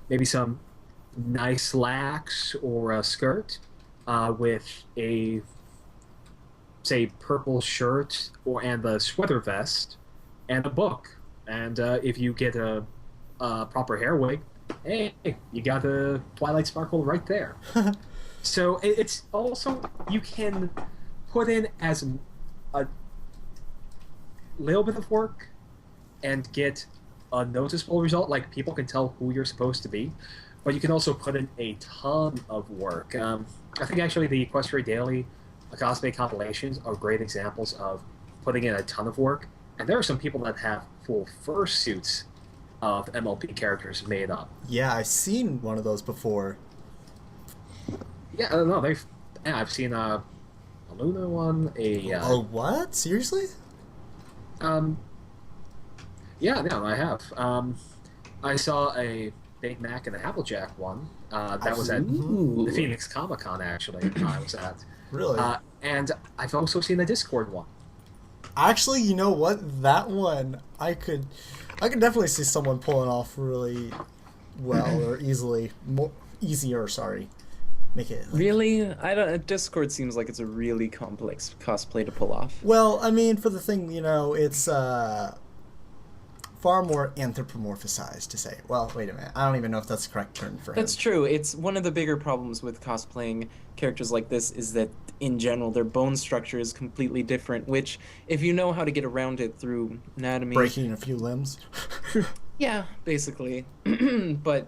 maybe some nice slacks or a skirt with a, say, purple shirt and a sweater vest and a book. And if you get a proper hair wig, hey, you got the Twilight Sparkle right there. So it's also, you can put in as a little bit of work and get a noticeable result, like people can tell who you're supposed to be, but you can also put in a ton of work. I think actually the Equestria Daily cosplay compilations are great examples of putting in a ton of work, and there are some people that have full fursuits of MLP characters made up. Yeah, I've seen one of those before. Yeah, I don't know. I've seen a Luna one. Oh, what? Seriously? Yeah, I have. I saw a Big Mac and the Applejack one. That was at the Phoenix Comic Con, actually. I was at. Really? And I've also seen the Discord one. Actually, you know what? That one, I could definitely see someone pulling off really well or easier. Sorry, make it. Really? I don't. Discord seems like it's a really complex cosplay to pull off. Well, I mean, for the thing, it's far more anthropomorphized to say. Well, wait a minute. I don't even know if that's the correct term for him. That's true. It's one of the bigger problems with cosplaying characters like this is that, in general, their bone structure is completely different, which, if you know how to get around it through anatomy... Breaking a few limbs? Yeah, basically. But,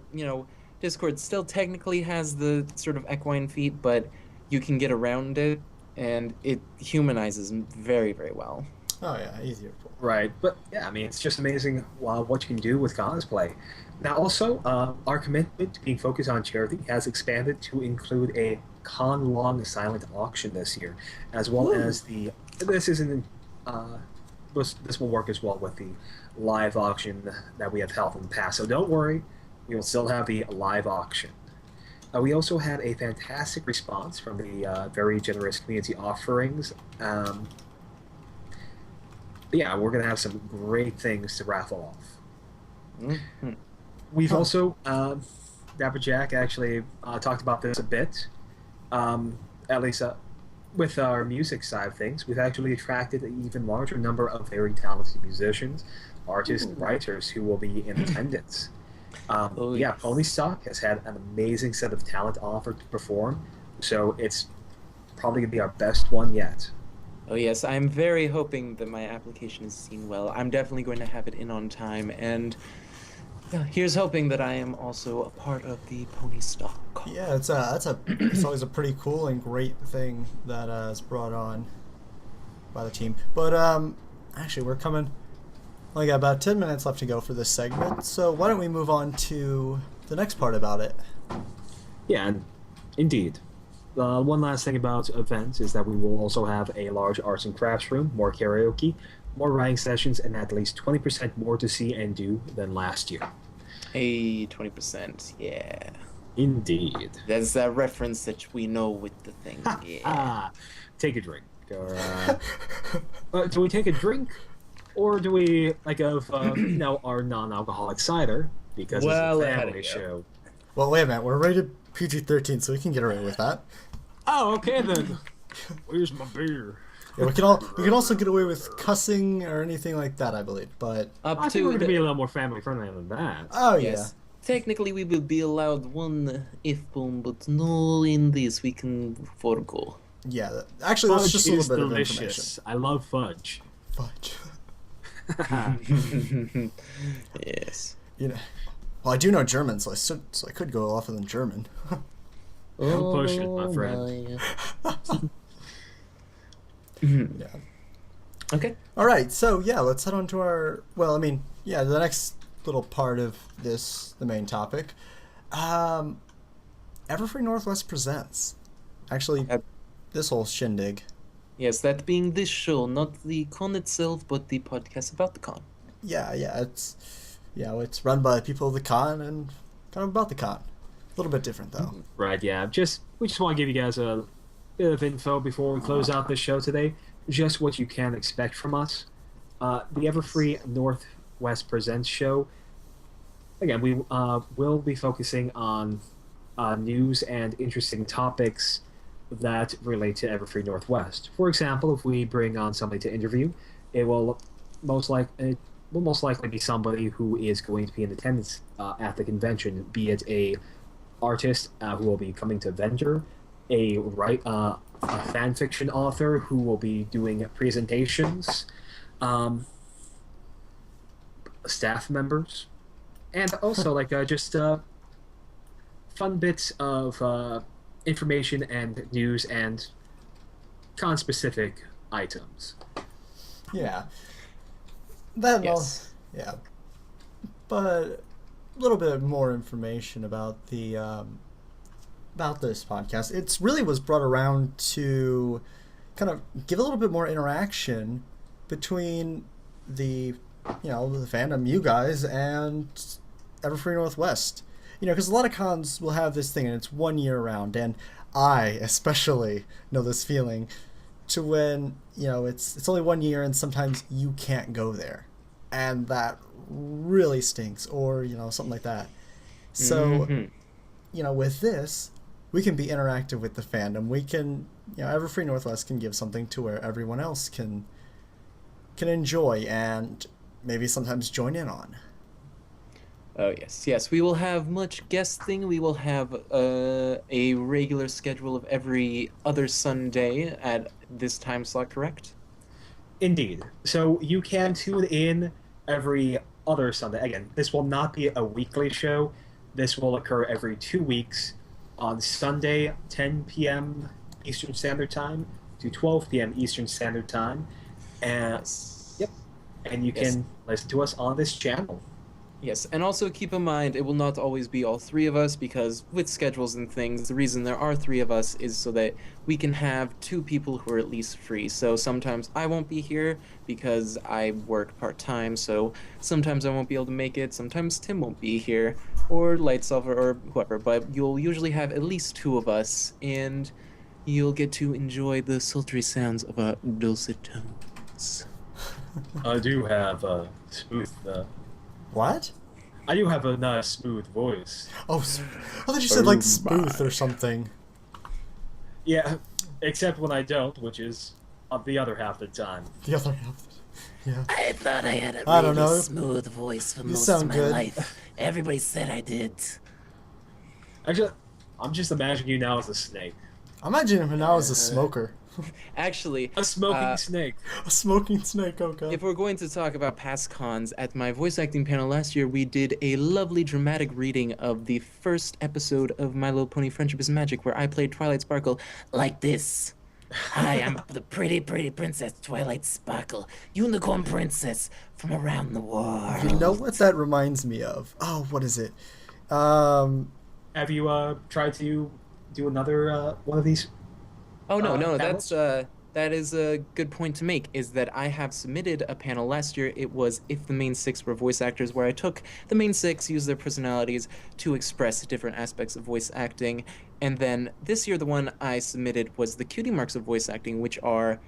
Discord still technically has the sort of equine feet, but you can get around it, and it humanizes very, very well. Oh, yeah, easier. Right, but yeah, I mean, it's just amazing what you can do with cosplay. Now, also, our commitment to being focused on charity has expanded to include a con-long silent auction this year, as well as this will work as well with the live auction that we have held in the past. So don't worry, we will still have the live auction. We also had a fantastic response from the very generous community offerings. Yeah, we're going to have some great things to raffle off. Mm-hmm. We've also, Dapper Jack actually talked about this a bit, at least with our music side of things. We've actually attracted an even larger number of very talented musicians, artists, and writers who will be in attendance. Yeah, Pony Stock has had an amazing set of talent offered to perform, so it's probably going to be our best one yet. Oh yes, I'm very hoping that my application is seen well. I'm definitely going to have it in on time, and here's hoping that I am also a part of the Pony Stock. Yeah, it's always a pretty cool and great thing that is brought on by the team. But actually, we're coming. Only got about 10 minutes left to go for this segment, so why don't we move on to the next part about it? Yeah, indeed. One last thing about events is that we will also have a large arts and crafts room, more karaoke, more writing sessions, and at least 20% more to see and do than last year. Hey, 20%, yeah. Indeed. There's a reference that we know with the thing, yeah. Take a drink. Do we take a drink? Or do we, our non-alcoholic cider? Because it's a family show. Well, wait a minute. We're rated PG-13, so we can get away with that. Oh, okay then. Where's my beer? Yeah, we can also get away with cussing or anything like that, I believe. But I think we're going to be a little more family friendly than that. Oh yes. Yeah. Technically, we will be allowed one F-bomb, but no in this we can forego. Yeah, actually, that's just a little bit delicious. Of information. I love fudge. Fudge. Yes. Well, I do know German, so I could go off in German. Don't push it, my friend. Yeah. Okay. All right, so yeah, let's head on to our. Well, I mean, yeah, the next little part of this, the main topic. Everfree Northwest presents. Actually, this whole shindig. Yes, that being this show, not the con itself, but the podcast about the con. Yeah, it's run by people of the con and kind of about the con. A little bit different though. Right, yeah. We just want to give you guys a bit of info before we close out this show today. Just what you can expect from us. The Everfree Northwest Presents show. Again, we will be focusing on news and interesting topics that relate to Everfree Northwest. For example, if we bring on somebody to interview, it will most likely be somebody who is going to be in attendance at the convention, be it a artist who will be coming to vendor, a fan fiction author who will be doing presentations, staff members, and also just fun bits of information and news and con-specific items. Yeah. Yes. Yeah. But a little bit more information about the about this podcast. It really was brought around to kind of give a little bit more interaction between the fandom, you guys, and Everfree Northwest. because a lot of cons will have this thing and it's 1 year round, and I especially know this feeling to when, it's only 1 year and sometimes you can't go there. And that really stinks, or, something like that. So, with this, we can be interactive with the fandom. We can, Everfree Northwest can give something to where everyone else can enjoy and maybe sometimes join in on. Oh, yes. We will have much guesting. We will have a regular schedule of every other Sunday at this time slot, correct? Indeed. So you can tune in every other Sunday. Again, this will not be a weekly show. This will occur every 2 weeks on Sunday, 10 p.m. Eastern Standard Time to 12 p.m. Eastern Standard Time. And, and you can listen to us on this channel. Yes, and also keep in mind, it will not always be all three of us, because with schedules and things, the reason there are three of us is so that we can have two people who are at least free. So sometimes I won't be here because I work part-time, so sometimes I won't be able to make it, sometimes Tim won't be here, or Lightsolver, or whoever, but you'll usually have at least two of us, and you'll get to enjoy the sultry sounds of our dulcet tones. I do have a smooth... What? I do have a nice smooth voice. Oh, I thought you said like smooth or something. Yeah, except when I don't, which is the other half of the time. The other half. Yeah. I thought I had a I don't really know. smooth voice for You most of sound my good. life. Everybody said I did. Actually, I'm just imagining you now as a snake. Imagine him now as a smoker. Actually, A smoking snake. A smoking snake, oh god. if we're going to talk about past cons, at my voice acting panel last year, we did a lovely dramatic reading of the first episode of My Little Pony Friendship is Magic, where I played Twilight Sparkle. Like this. Hi, I'm the pretty, pretty princess, Twilight Sparkle, unicorn princess from around the world. You know what that reminds me of? Oh, what is it? Have Have you tried to do another one of these? Oh, no, panels? that is a good point to make, is that I have submitted a panel last year. It was If the Main Six Were Voice Actors, where I took the main six, used their personalities to express different aspects of voice acting. And then this year, the one I submitted was the Cutie Marks of voice acting, which are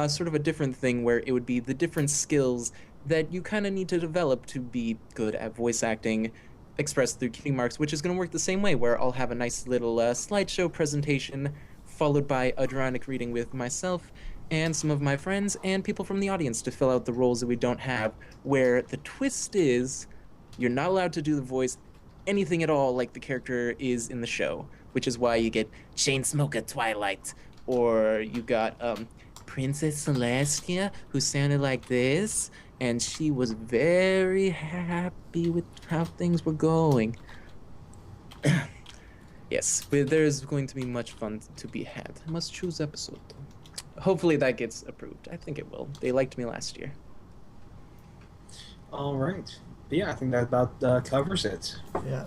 sort of a different thing, where it would be the different skills that you kind of need to develop to be good at voice acting, expressed through Cutie Marks, which is going to work the same way, where I'll have a nice little slideshow presentation followed by a dramatic reading with myself and some of my friends and people from the audience to fill out the roles that we don't have, where the twist is you're not allowed to do the voice anything at all like the character is in the show, which is why you get Chainsmoker Twilight. or you got Princess Celestia, who sounded like this, and she was very happy with how things were going. Yes, but there's going to be much fun to be had. I must choose episode, though. Hopefully that gets approved. I think it will. They liked me last year. All right. But yeah, I think that about covers it. Yeah.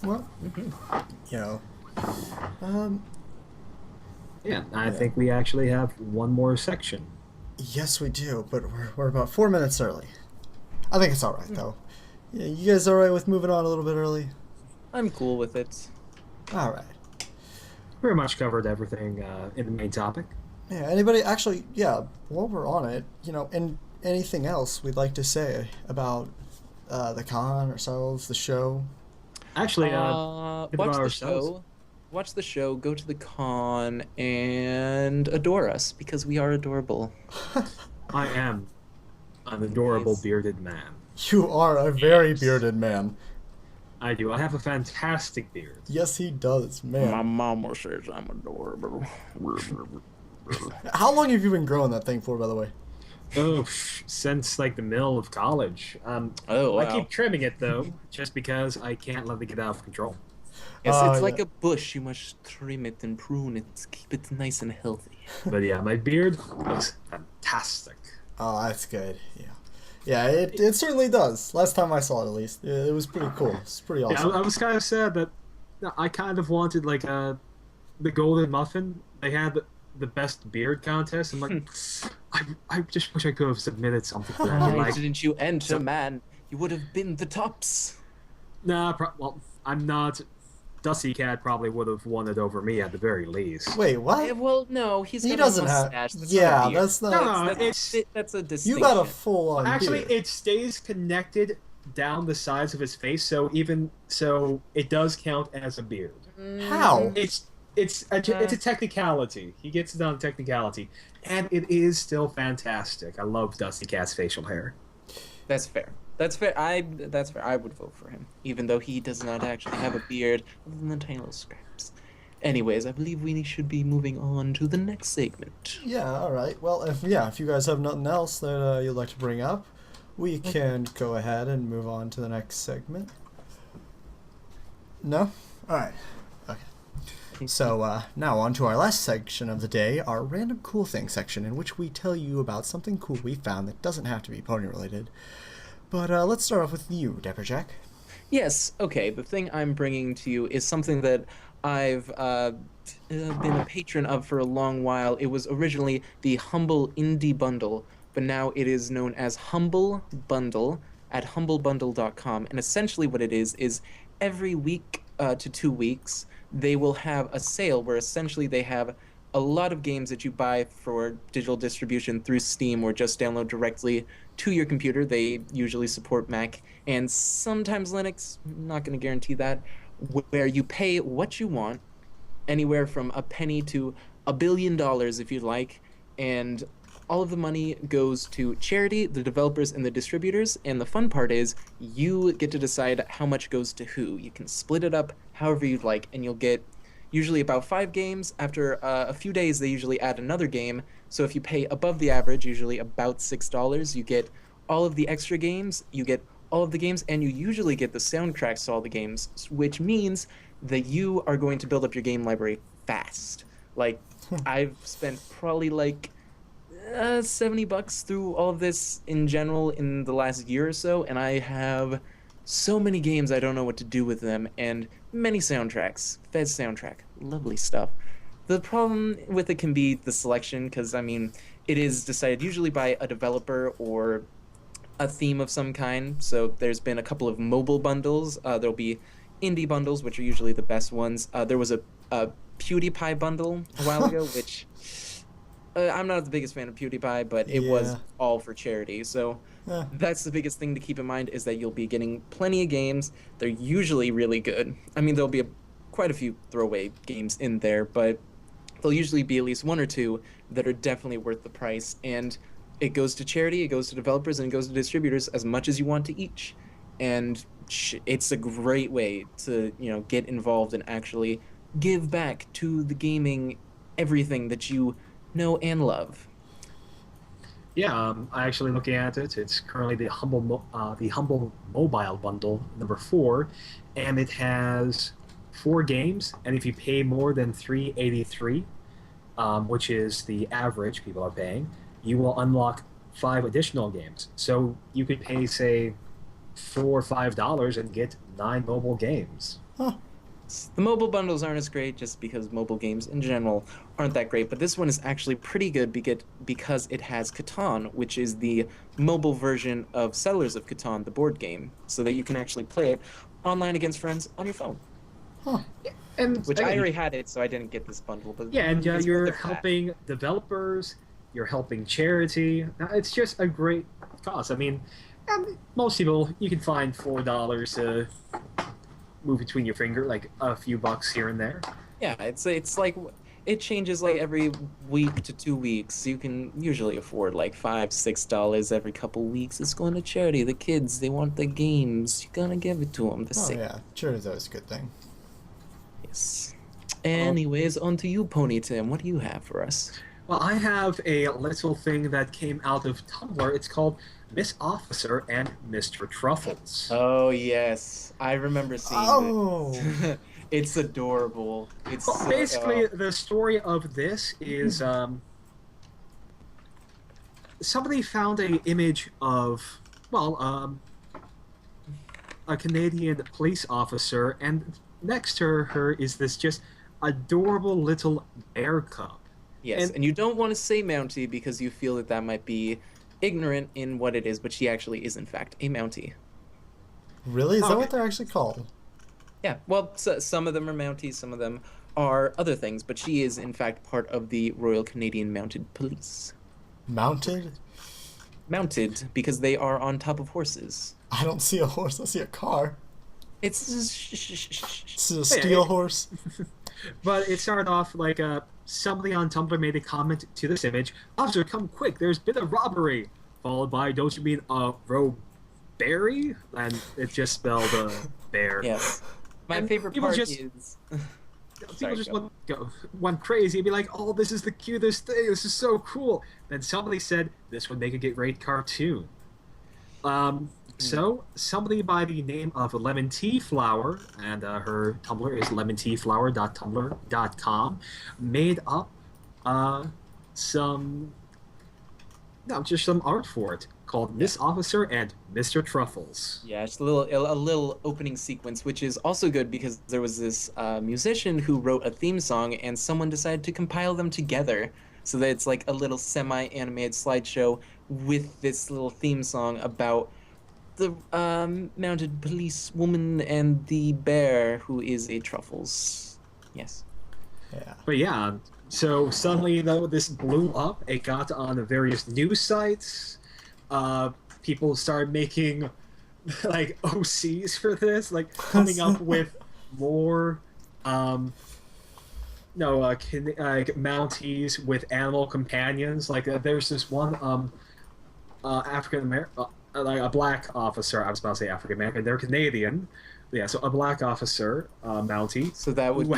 Well, Yeah, I think we actually have one more section. yes we do, but we're about 4 minutes early. I think it's alright, though. Yeah, you guys alright with moving on a little bit early? I'm cool with it. Alright. Pretty much covered everything in the main topic. Yeah, anybody, actually, while we're on it, and anything else we'd like to say about the con, ourselves, the show? Actually, watch about the ourselves. show. Watch the show, go to the con, and adore us, because we are adorable. I am an adorable Nice. bearded man. You are a very bearded man. I do. I have a fantastic beard. Yes, he does, man. mama says I'm adorable. How long have you been growing that thing for, by the way? Oh, since like the middle of college. Oh, I wow. keep trimming it though, just because I can't let it get out of control. Yes, Oh, it's like yeah. a bush. You must trim it and prune it, keep it nice and healthy. But yeah, my beard looks fantastic. Oh, that's good. Yeah. Yeah, it certainly does. Last time I saw it, at least. It was pretty cool. It's pretty Yeah, awesome. I was kind of sad that I kind of wanted like the Golden Muffin. They had the best beard contest. I'm like, I just wish I could have submitted something for that. Why Like, didn't you enter, so- man? You would have been the tops. nah, well, I'm not. Dusty Cat probably would have won it over me at the very least. Wait, what? Well, no, he doesn't have. Yeah, that's not. No, that's a distinction. You got a full-on. Actually, beard. it stays connected down the sides of his face, so it does count as a beard. How? It's a technicality. He gets it on technicality, and it is still fantastic. I love Dusty Cat's facial hair. That's fair. That's fair. That's fair. I would vote for him, even though he does not actually have a beard, other than the tiny little scraps. Anyways, I believe we should be moving on to the next segment. Yeah. All right. Well, if you guys have nothing else that you'd like to bring up, we can go ahead and move on to the next segment. No. All right. Okay. So now on to our last section of the day, our random cool thing section, in which we tell you about something cool we found that doesn't have to be pony related. But let's start off with you, Dapperjack. Yes, okay. The thing I'm bringing to you is something that I've been a patron of for a long while. It was originally the Humble Indie Bundle, but now it is known as Humble Bundle at humblebundle.com. And essentially what it is every week to 2 weeks, they will have a sale where essentially they have a lot of games that you buy for digital distribution through Steam or just download directly to your computer. They usually support Mac and sometimes Linux, I'm not going to guarantee that, where you pay what you want, anywhere from a penny to $1 billion if you'd like, and all of the money goes to charity, the developers, and the distributors, and the fun part is you get to decide how much goes to who. You can split it up however you'd like, and you'll get usually about 5 games. After a few days, they usually add another game. So if you pay above the average, usually about $6, you get all of the extra games, you get all of the games, and you usually get the soundtracks to all the games, which means that you are going to build up your game library fast. Like, I've spent probably like $70 through all of this in general in the last year or so, and I have so many games I don't know what to do with them, and many soundtracks. Fez soundtrack, lovely stuff. The problem with it can be the selection, because, I mean, it is decided usually by a developer or a theme of some kind. So there's been a couple of mobile bundles. There'll be indie bundles, which are usually the best ones. There was a PewDiePie bundle a while ago, which I'm not the biggest fan of PewDiePie, but it was all for charity. So that's the biggest thing to keep in mind, is that you'll be getting plenty of games. They're usually really good. I mean, there'll be quite a few throwaway games in there, but there'll usually be at least 1 or 2 that are definitely worth the price. And it goes to charity, it goes to developers, and it goes to distributors as much as you want to each. And it's a great way to, get involved and actually give back to the gaming everything that you know and love. Yeah, I actually looking at it. It's currently the Humble Mobile Bundle number 4, and it has 4 games. And if you pay more than $3.83, which is the average people are paying, you will unlock 5 additional games. So you could pay, say, $4 or $5 and get 9 mobile games. Huh. The mobile bundles aren't as great just because mobile games in general aren't that great, but this one is actually pretty good because it has Catan, which is the mobile version of Settlers of Catan, the board game, so that you can actually play it online against friends on your phone. Huh. Which I already had it, so I didn't get this bundle. But yeah, and you're helping developers, you're helping charity. It's just a great cause. I mean, most people, you can find $4 to move between your finger, like a few bucks here and there. Yeah, it's like it changes like every week to 2 weeks. You can usually afford like $5, $6 every couple weeks. It's going to charity. The kids, they want the games. You're gonna give it to them. Yeah, charity's always a good thing. Yes. Anyways, on to you, Pony Tim. What do you have for us? Well, I have a little thing that came out of Tumblr. It's called Miss Officer and Mr. Truffles. Oh, yes. I remember seeing it. It's adorable. It's basically, the story of this is somebody found an image of, a Canadian police officer, and next to her is this just adorable little bear cub. Yes, and you don't want to say Mountie because you feel that might be ignorant in what it is, but she actually is, in fact, a Mountie. Really? Is that what they're actually called? Yeah, well, some of them are Mounties, some of them are other things, but she is, in fact, part of the Royal Canadian Mounted Police. Mounted? Mounted, because they are on top of horses. I don't see a horse, I see a car. It's a steel horse. But it started off like somebody on Tumblr made a comment to this image. Officer, come quick, there's been a robbery. Followed by, don't you mean Berry? And it just spelled bear. Yes. My favorite part is... People just went crazy and be like, oh, this is the cutest thing, this is so cool. Then somebody said, this would make a great cartoon. So, somebody by the name of Lemon Tea Flower, and her Tumblr is lemonteaflower.tumblr.com, made up some art for it called Miss Officer and Mr. Truffles. Yeah, just a little opening sequence, which is also good because there was this musician who wrote a theme song, and someone decided to compile them together so that it's like a little semi-animated slideshow with this little theme song about the mounted police woman and the bear who is a Truffles. Yes. Yeah. But yeah, so suddenly though this blew up. It got on the various news sites. People started making like OCs for this, like coming up with more Mounties with animal companions. Like there's this one African American, like a black officer. I was about to say African American. They're Canadian. Yeah, so a black officer, Mountie. So that would be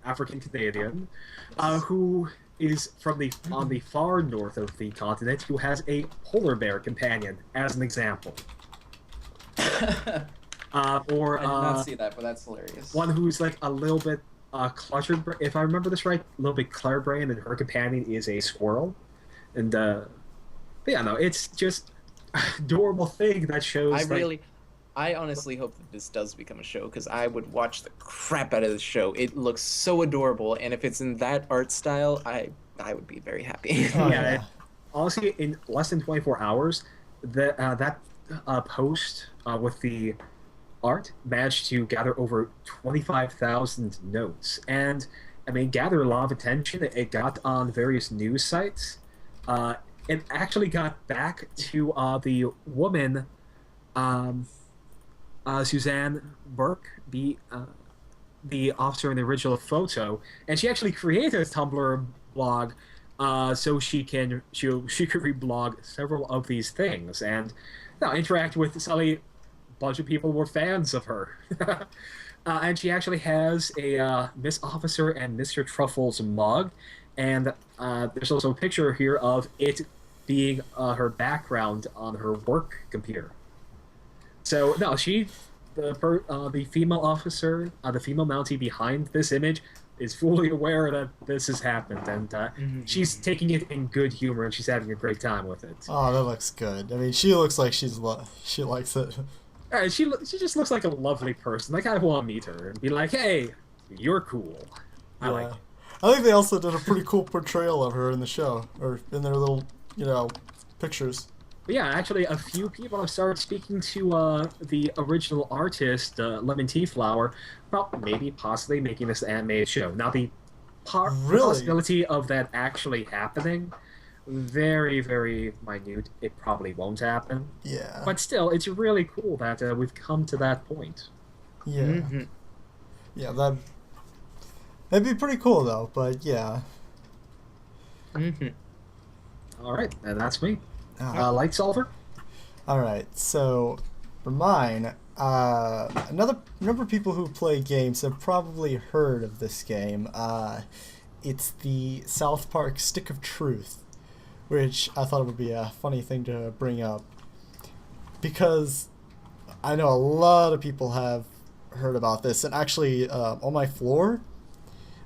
African Canadian, who is on the far north of the continent, who has a polar bear companion, as an example. I did not see that, but that's hilarious. One who's like a little bit cluttered, if I remember this right, a little bit clutterbrained, and her companion is a squirrel. And but yeah, no, it's just an adorable thing that shows. I honestly hope that this does become a show, because I would watch the crap out of this show. It looks so adorable, and if it's in that art style, I would be very happy. Oh, yeah. Honestly, in less than 24 hours, that post with the art managed to gather over 25,000 notes, and I mean, gather a lot of attention. It got on various news sites. It actually got back to the woman. Suzanne Burke, the officer in the original photo, and she actually created a Tumblr blog so she could reblog several of these things and interact with suddenly a bunch of people were fans of her. And she actually has a Miss Officer and Mr. Truffles mug, and there's also a picture here of it being her background on her work computer. So no, the female officer, the female Mountie behind this image, is fully aware that this has happened, and she's taking it in good humor, and she's having a great time with it. Oh, that looks good. I mean, she looks like she likes it. She just looks like a lovely person. Like, I want to meet her and be like, hey, you're cool. I like it. I think they also did a pretty cool portrayal of her in the show, or in their little, pictures. But yeah, actually, a few people have started speaking to the original artist, Lemon Tea Flower, about possibly making this animated show. Now, the possibility of that actually happening, very, very minute. It probably won't happen. Yeah. But still, it's really cool that we've come to that point. Yeah. Mm-hmm. Yeah, that'd be pretty cool, though, but yeah. Mm-hmm. All right, and that's me. Light Solver? Alright, so for mine, a number of people who play games have probably heard of this game. It's the South Park Stick of Truth, which I thought would be a funny thing to bring up, because I know a lot of people have heard about this, and actually on my floor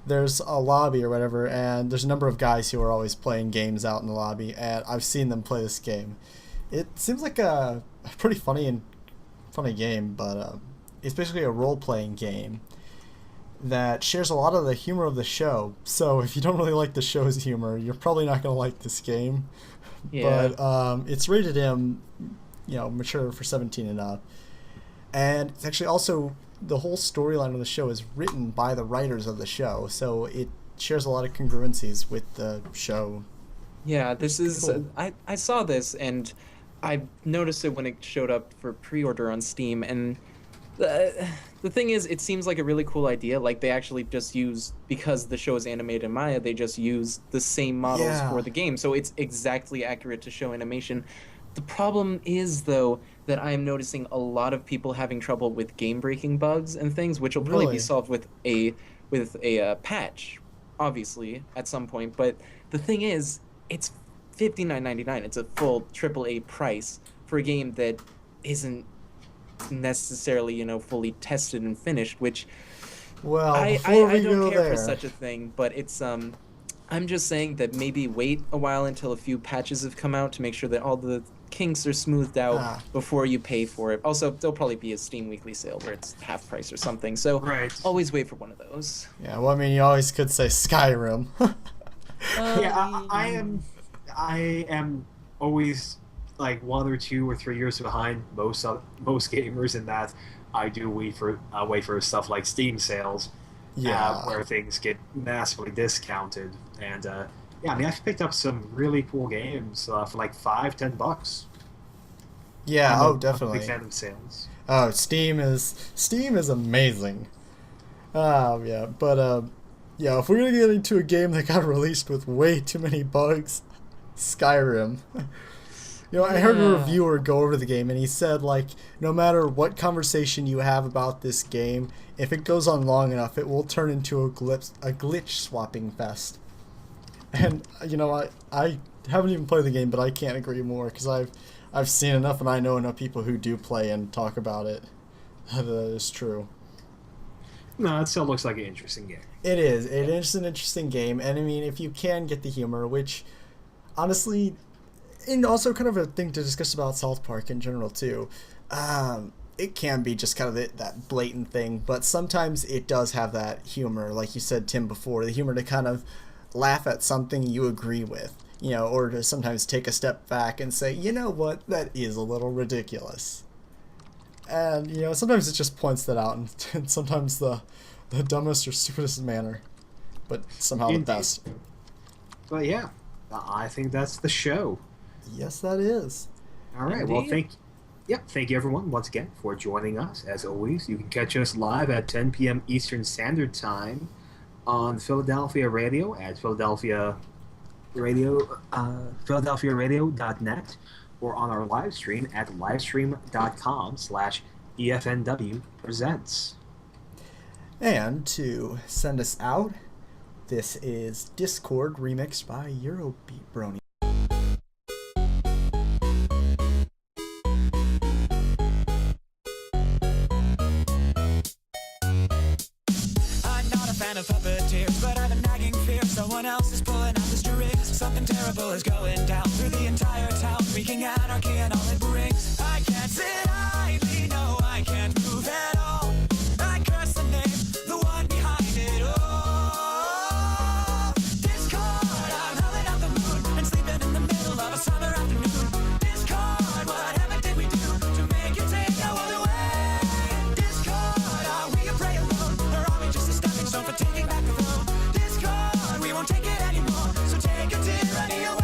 there's a lobby or whatever, and there's a number of guys who are always playing games out in the lobby, and I've seen them play this game. It seems like a pretty funny game, but it's basically a role-playing game that shares a lot of the humor of the show. So if you don't really like the show's humor, you're probably not going to like this game. Yeah. But it's rated M, mature for 17 and up. And it's actually also the whole storyline of the show is written by the writers of the show, so it shares a lot of congruencies with the show. Yeah, this is Cool. I saw this and I noticed it when it showed up for pre-order on Steam, and the thing is, it seems like a really cool idea. Like, they actually just use, because the show is animated in Maya, they just use the same models for the game, so it's exactly accurate to show animation. The problem is, though, that I am noticing a lot of people having trouble with game-breaking bugs and things, which will probably Really? be solved with a patch, obviously, at some point. But the thing is, it's $59.99. It's a full AAA price for a game that isn't necessarily, fully tested and finished, which Well, I before we don't go care there, for such a thing, but it's I'm just saying that maybe wait a while until a few patches have come out to make sure that all the kinks are smoothed out before you pay for it. Also, there'll probably be a Steam weekly sale where it's half price or something, so always wait for one of those. yeah, well, I mean, you always could say Skyrim. Yeah, I am always like 1 or 2 or 3 years behind most gamers in that I do wait for stuff like Steam sales, where things get massively discounted. And yeah, I mean, I've picked up some really cool games for like $5-10. Yeah, I'm definitely. a big fan of sales. Oh, Steam is amazing. Yeah, but yeah, if we're gonna get into a game that got released with way too many bugs, Skyrim. I heard a reviewer go over the game, and he said, like, no matter what conversation you have about this game, if it goes on long enough, it will turn into a glitch swapping fest. And I haven't even played the game, but I can't agree more, because I've seen enough, and I know enough people who do play and talk about it. That is true. No, it still looks like an interesting game. It is. It is an interesting game, and I mean, if you can get the humor, which, honestly, and also kind of a thing to discuss about South Park in general too, it can be just kind of that blatant thing, but sometimes it does have that humor, like you said, Tim, before, the humor to kind of laugh at something you agree with, or to sometimes take a step back and say, you know what, that is a little ridiculous. And, sometimes it just points that out, and sometimes the dumbest or stupidest manner, but somehow the best. But yeah, I think that's the show. Yes, that is. All right. Well, thank you everyone once again for joining us. As always, you can catch us live at 10 p.m. Eastern Standard Time on Fillydelphia Radio at philadelphiaradio.net, or on our live stream at livestream.com/EFNW presents. And to send us out, this is Discord remixed by Eurobeat Brony. Of puppeteers, but I've a nagging fear someone else is pulling out the strings. Something terrible is going down through the entire town, wreaking anarchy and all it brings. I can't sit idly, no, I can't move at all. I curse the name, the one behind it all. Discord, I'm howling out the moon and sleeping in the middle of a summer afternoon. Discord, whatever did we do to make you take our world away? Discord, are we a prey alone, or are we just a stepping stone for taking back the throne? Discord, we won't take it anymore, so take a tyranny away.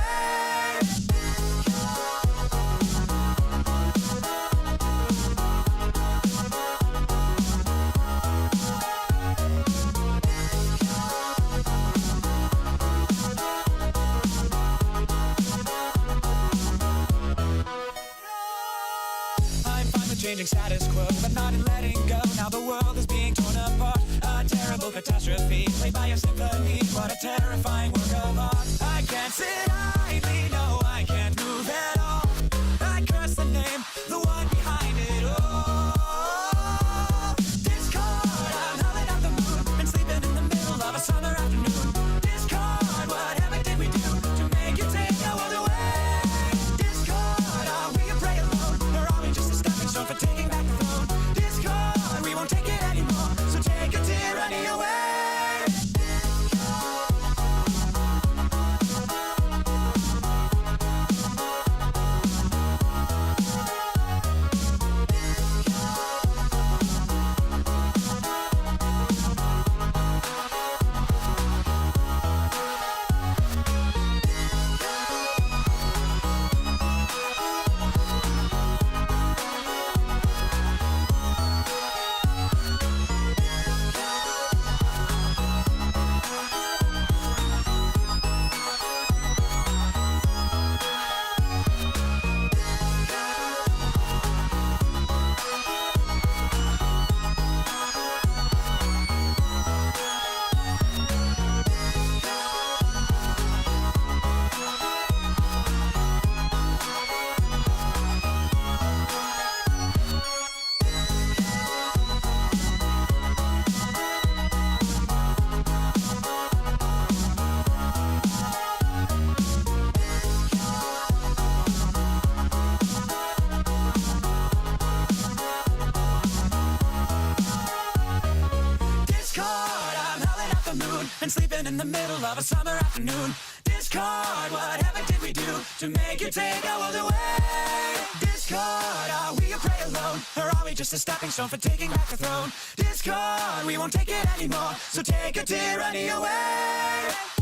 I'm fine with changing status quo, but not in letting go. Now the world is being torn apart. A terrible catastrophe, played by a symphony. What a terrifying work of art. I can't sit idly, no, I can't move at all. I curse the name, the one behind it all. Discord, I'm howling out the moon and sleeping in the middle of a summer afternoon. Discord, whatever did we do to make you take our world away? Discord, are we a prey alone, or are we just a stepping stone for taking back the throne? Discord, we won't take it anymore, so take a tyranny away. sleeping in the middle of a summer afternoon. Discord, whatever did we do to make you take our world away? Discord, are we a prey alone? Or are we just a stepping stone for taking back the throne? Discord, we won't take it anymore, so take a tyranny away.